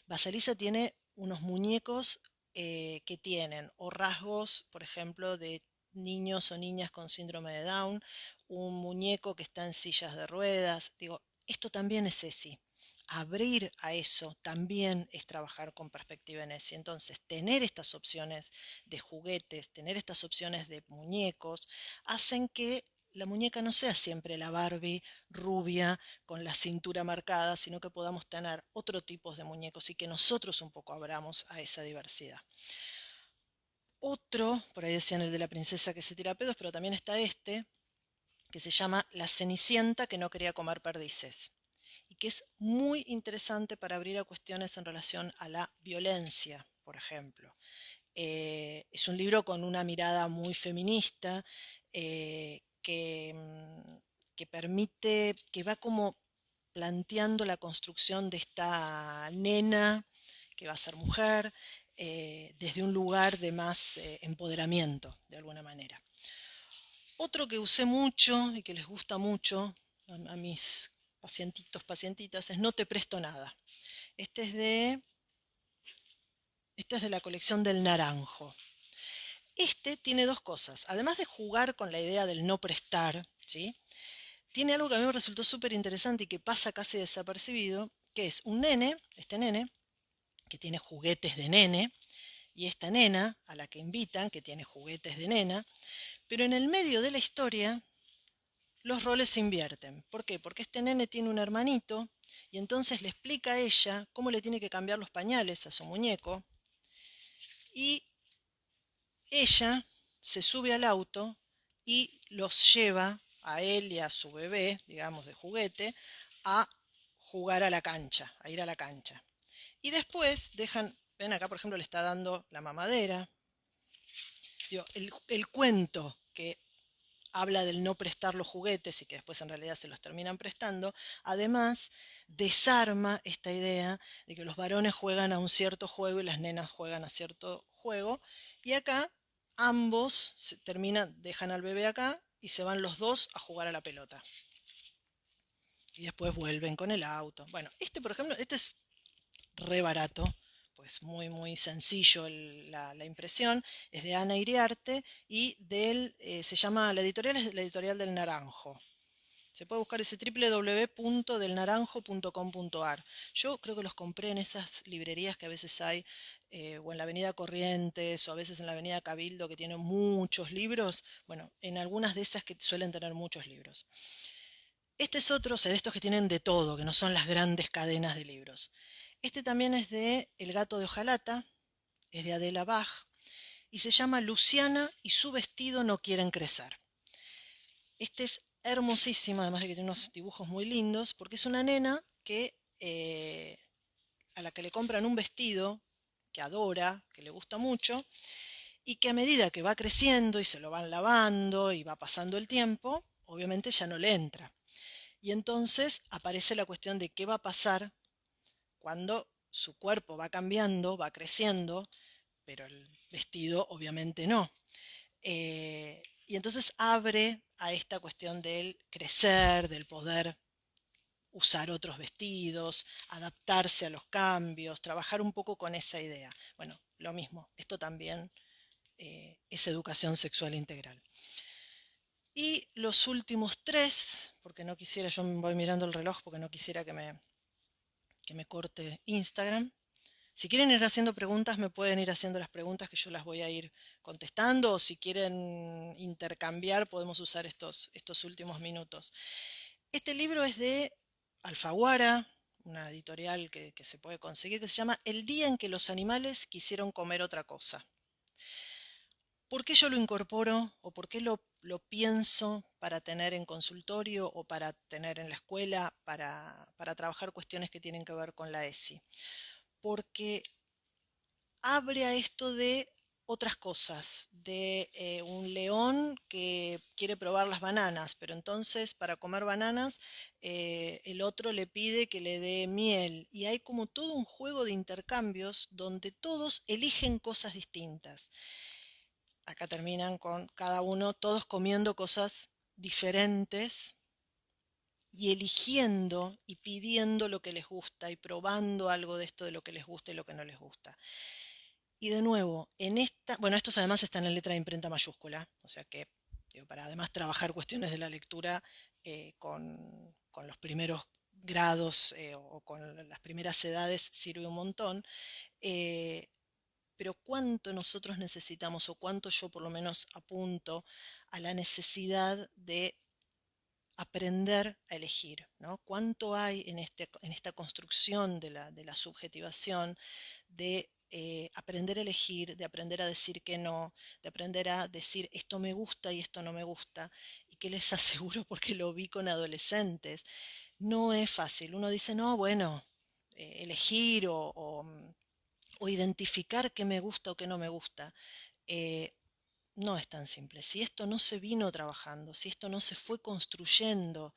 Basaliza tiene unos muñecos que tienen o rasgos, por ejemplo, de niños o niñas con síndrome de Down, un muñeco que está en sillas de ruedas. Digo, esto también es ESI. Abrir a eso también es trabajar con perspectiva en ESI. Entonces, tener estas opciones de juguetes, tener estas opciones de muñecos, hacen que la muñeca no sea siempre la Barbie rubia con la cintura marcada, sino que podamos tener otro tipo de muñecos y que nosotros un poco abramos a esa diversidad. Otro, por ahí decían el de la princesa que se tira pedos, pero también está este, que se llama La Cenicienta que no quería comer perdices, y que es muy interesante para abrir a cuestiones en relación a la violencia, por ejemplo. Es un libro con una mirada muy feminista que permite, que va como planteando la construcción de esta nena que va a ser mujer desde un lugar de más empoderamiento, de alguna manera. Otro que usé mucho y que les gusta mucho a mis pacientitos, pacientitas, es No te presto nada. Este es de, este es de la colección del Naranjo. Este tiene dos cosas. Además de jugar con la idea del no prestar, ¿sí? Tiene algo que a mí me resultó súper interesante y que pasa casi desapercibido, que es un nene, este nene, que tiene juguetes de nene, y esta nena, a la que invitan, que tiene juguetes de nena, pero en el medio de la historia los roles se invierten. ¿Por qué? Porque este nene tiene un hermanito Y entonces le explica a ella cómo le tiene que cambiar los pañales a su muñeco. Y ella se sube al auto y los lleva a él y a su bebé, digamos, de juguete, a jugar a la cancha, a ir a la cancha. Y después dejan, ven acá por ejemplo le está dando la mamadera. Digo, el cuento que habla del no prestar los juguetes y que después en realidad se los terminan prestando, además desarma esta idea de que los varones juegan a un cierto juego y las nenas juegan a cierto juego. Y acá ambos se terminan, dejan al bebé acá y se van los dos a jugar a la pelota. Y después vuelven con el auto. Bueno, este por ejemplo, este es re barato, pues muy muy sencillo la impresión, es de Ana Iriarte y se llama, la editorial es la editorial del Naranjo. Se puede buscar ese www.delnaranjo.com.ar. Yo creo que los compré en esas librerías que a veces hay, o en la Avenida Corrientes, o a veces en la Avenida Cabildo, que tienen muchos libros. Bueno, en algunas de esas que suelen tener muchos libros. Este es otro, o sea, de estos que tienen de todo, que no son las grandes cadenas de libros. Este también es de El gato de hojalata, es de Adela Bach, y se llama Luciana y su vestido no quieren crecer. Este es hermosísimo, además de que tiene unos dibujos muy lindos, porque es una nena a la que le compran un vestido que adora, que le gusta mucho, y que a medida que va creciendo y se lo van lavando y va pasando el tiempo, obviamente ya no le entra. Y entonces aparece la cuestión de qué va a pasar cuando su cuerpo va cambiando, va creciendo, pero el vestido obviamente no. Y entonces abre a esta cuestión del crecer, del poder usar otros vestidos, adaptarse a los cambios, trabajar un poco con esa idea. Bueno, lo mismo, esto también es educación sexual integral. Y los últimos tres, porque no quisiera, yo me voy mirando el reloj porque no quisiera que me corte Instagram. Si quieren ir haciendo preguntas, me pueden ir haciendo las preguntas que yo las voy a ir contestando, o si quieren intercambiar, podemos usar estos últimos minutos. Este libro es de Alfaguara, una editorial que se puede conseguir, que se llama El día en que los animales quisieron comer otra cosa. ¿Por qué yo lo incorporo o por qué lo pienso para tener en consultorio o para tener en la escuela, para trabajar cuestiones que tienen que ver con la ESI? Porque abre a esto de otras cosas, de un león que quiere probar las bananas, pero entonces para comer bananas el otro le pide que le dé miel y hay como todo un juego de intercambios donde todos eligen cosas distintas. Acá terminan con cada uno, todos comiendo cosas diferentes y eligiendo y pidiendo lo que les gusta y probando algo de esto de lo que les gusta y lo que no les gusta. Y de nuevo, en esta, bueno, estos además están en letra de imprenta mayúscula, o sea que digo, para además trabajar cuestiones de la lectura con los primeros grados o con las primeras edades sirve un montón. eh, pero cuánto nosotros necesitamos o cuánto yo por lo menos apunto a la necesidad de aprender a elegir, ¿no? ¿Cuánto hay en esta construcción de la subjetivación, de aprender a elegir, de aprender a decir que no, de aprender a decir esto me gusta y esto no me gusta? Y que les aseguro, porque lo vi con adolescentes, no es fácil. Uno dice, no, bueno, elegir o identificar qué me gusta o qué no me gusta. eh, no es tan simple. Si esto no se vino trabajando, si esto no se fue construyendo,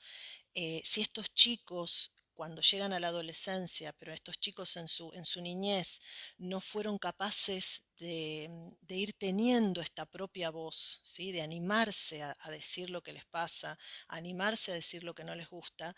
si estos chicos cuando llegan a la adolescencia, pero estos chicos en su niñez no fueron capaces de ir teniendo esta propia voz, ¿sí? De animarse a decir lo que les pasa, a animarse a decir lo que no les gusta,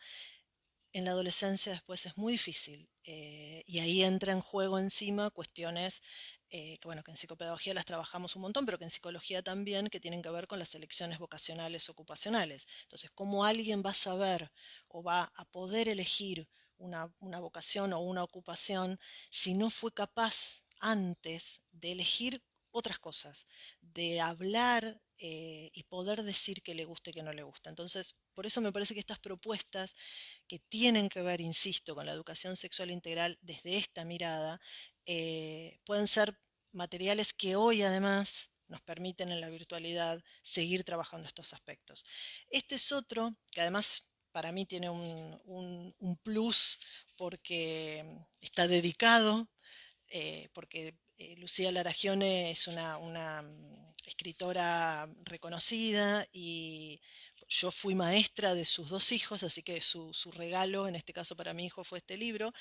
en la adolescencia después es muy difícil. Y ahí entra en juego encima cuestiones que, bueno, que en psicopedagogía las trabajamos un montón, pero que en psicología también, que tienen que ver con las elecciones vocacionales ocupacionales. Entonces, ¿cómo alguien va a saber o va a poder elegir una vocación o una ocupación si no fue capaz antes de elegir otras cosas, de hablar y poder decir que le guste y que no le gusta. Entonces, por eso me parece que estas propuestas que tienen que ver, insisto, con la educación sexual integral desde esta mirada, pueden ser materiales que hoy además nos permiten en la virtualidad seguir trabajando estos aspectos. Este es otro que además para mí tiene un plus porque está dedicado, porque Lucía Laragione es una escritora reconocida y yo fui maestra de sus dos hijos, así que su regalo, en este caso para mi hijo, fue este libro.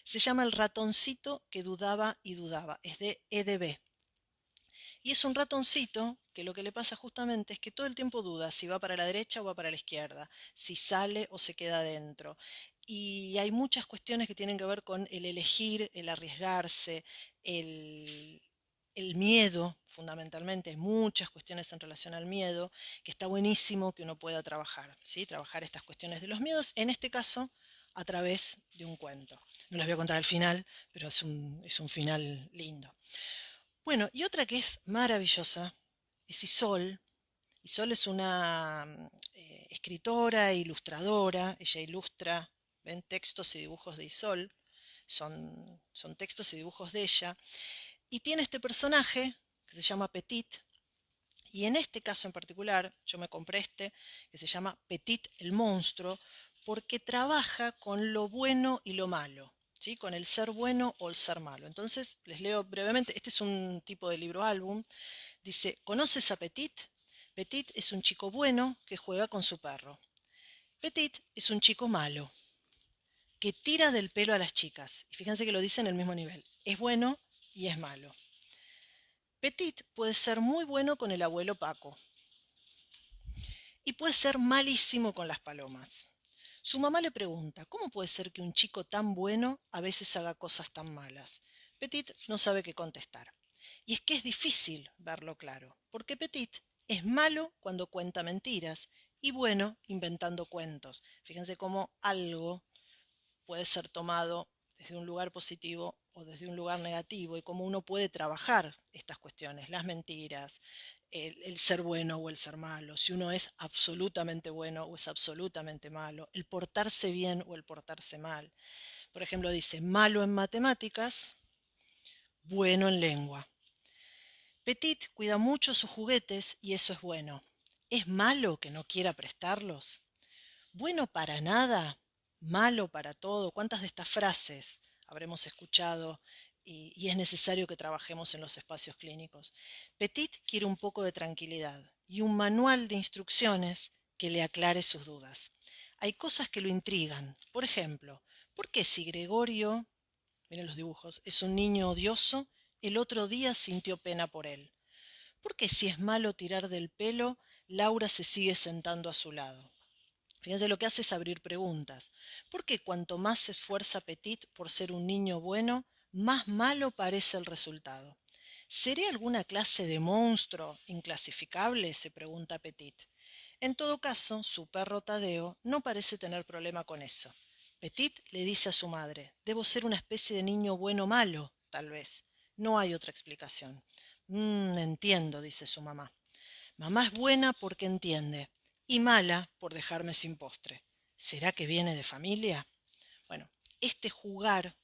Se llama El ratoncito que dudaba y dudaba, es de EDB. Y es un ratoncito que lo que le pasa justamente es que todo el tiempo duda si va para la derecha o va para la izquierda, si sale o se queda adentro. Y hay muchas cuestiones que tienen que ver con el elegir, el arriesgarse, el, el miedo, fundamentalmente. Hay muchas cuestiones en relación al miedo, que está buenísimo que uno pueda trabajar, ¿sí? Trabajar estas cuestiones de los miedos, en este caso, a través de un cuento. No les voy a contar al final, pero es un final lindo. Bueno, y otra que es maravillosa es Isol. Isol es una escritora e ilustradora. Ella ilustra, ven, textos y dibujos de Isol. Son textos y dibujos de ella. Y tiene este personaje que se llama Petit. Y en este caso en particular, yo me compré este, que se llama Petit el monstruo, porque trabaja con lo bueno y lo malo, ¿sí? Con el ser bueno o el ser malo. Entonces, les leo brevemente, este es un tipo de libro álbum. Dice, ¿conoces a Petit? Petit es un chico bueno que juega con su perro. Petit es un chico malo que tira del pelo a las chicas. Y fíjense que lo dice en el mismo nivel. Es bueno y es malo. Petit puede ser muy bueno con el abuelo Paco y puede ser malísimo con las palomas. Su mamá le pregunta, ¿cómo puede ser que un chico tan bueno a veces haga cosas tan malas? Petit no sabe qué contestar. Y es que es difícil verlo claro, porque Petit es malo cuando cuenta mentiras y bueno inventando cuentos. Fíjense cómo algo puede ser tomado desde un lugar positivo o desde un lugar negativo y cómo uno puede trabajar estas cuestiones, las mentiras, el ser bueno o el ser malo, si uno es absolutamente bueno o es absolutamente malo, el portarse bien o el portarse mal. Por ejemplo, dice, malo en matemáticas, bueno en lengua. Petit cuida mucho sus juguetes y eso es bueno. ¿Es malo que no quiera prestarlos? Bueno para nada, malo para todo. ¿Cuántas de estas frases habremos escuchado y es necesario que trabajemos en los espacios clínicos? Petit quiere un poco de tranquilidad y un manual de instrucciones que le aclare sus dudas. Hay cosas que lo intrigan. Por ejemplo, ¿por qué si Gregorio, miren los dibujos, es un niño odioso, el otro día sintió pena por él? ¿Por qué si es malo tirar del pelo, Laura se sigue sentando a su lado? Fíjense, lo que hace es abrir preguntas. ¿Por qué cuanto más se esfuerza Petit por ser un niño bueno, más malo parece el resultado? ¿Seré alguna clase de monstruo inclasificable? Se pregunta Petit. En todo caso, su perro Tadeo no parece tener problema con eso. Petit le dice a su madre, debo ser una especie de niño bueno malo, tal vez. No hay otra explicación. Entiendo, dice su mamá. Mamá es buena porque entiende y mala por dejarme sin postre. ¿Será que viene de familia? Bueno, este jugar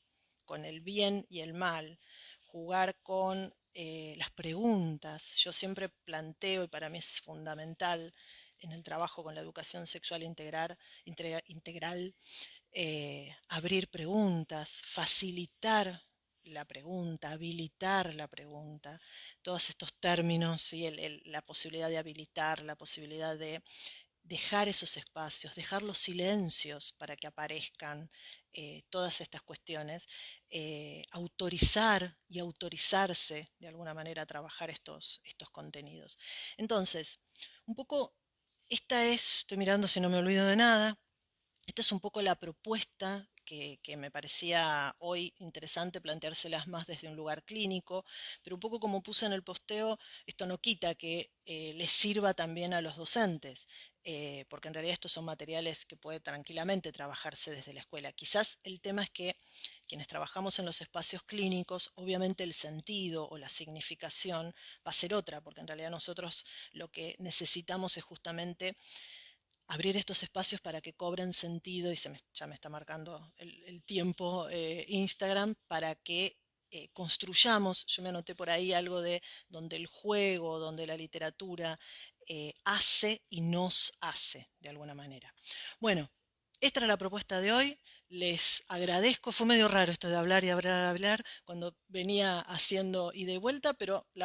con el bien y el mal, jugar con las preguntas, yo siempre planteo, y para mí es fundamental en el trabajo con la educación sexual integral, abrir preguntas, facilitar la pregunta, habilitar la pregunta, todos estos términos, ¿sí? La posibilidad de habilitar, la posibilidad de dejar esos espacios, dejar los silencios para que aparezcan todas estas cuestiones, autorizar y autorizarse de alguna manera a trabajar estos contenidos. Entonces, un poco, esta es, estoy mirando si no me olvido de nada, esta es un poco la propuesta que me parecía hoy interesante planteárselas más desde un lugar clínico, pero un poco como puse en el posteo, esto no quita que les sirva también a los docentes, porque en realidad estos son materiales que puede tranquilamente trabajarse desde la escuela. Quizás el tema es que quienes trabajamos en los espacios clínicos, obviamente el sentido o la significación va a ser otra, porque en realidad nosotros lo que necesitamos es justamente abrir estos espacios para que cobren sentido, y ya me está marcando el tiempo Instagram, para que construyamos, yo me anoté por ahí algo de donde el juego, donde la literatura hace y nos hace de alguna manera. Bueno, esta era la propuesta de hoy. Les agradezco, fue medio raro esto de hablar y hablar, hablar, cuando venía haciendo ida y vuelta, pero la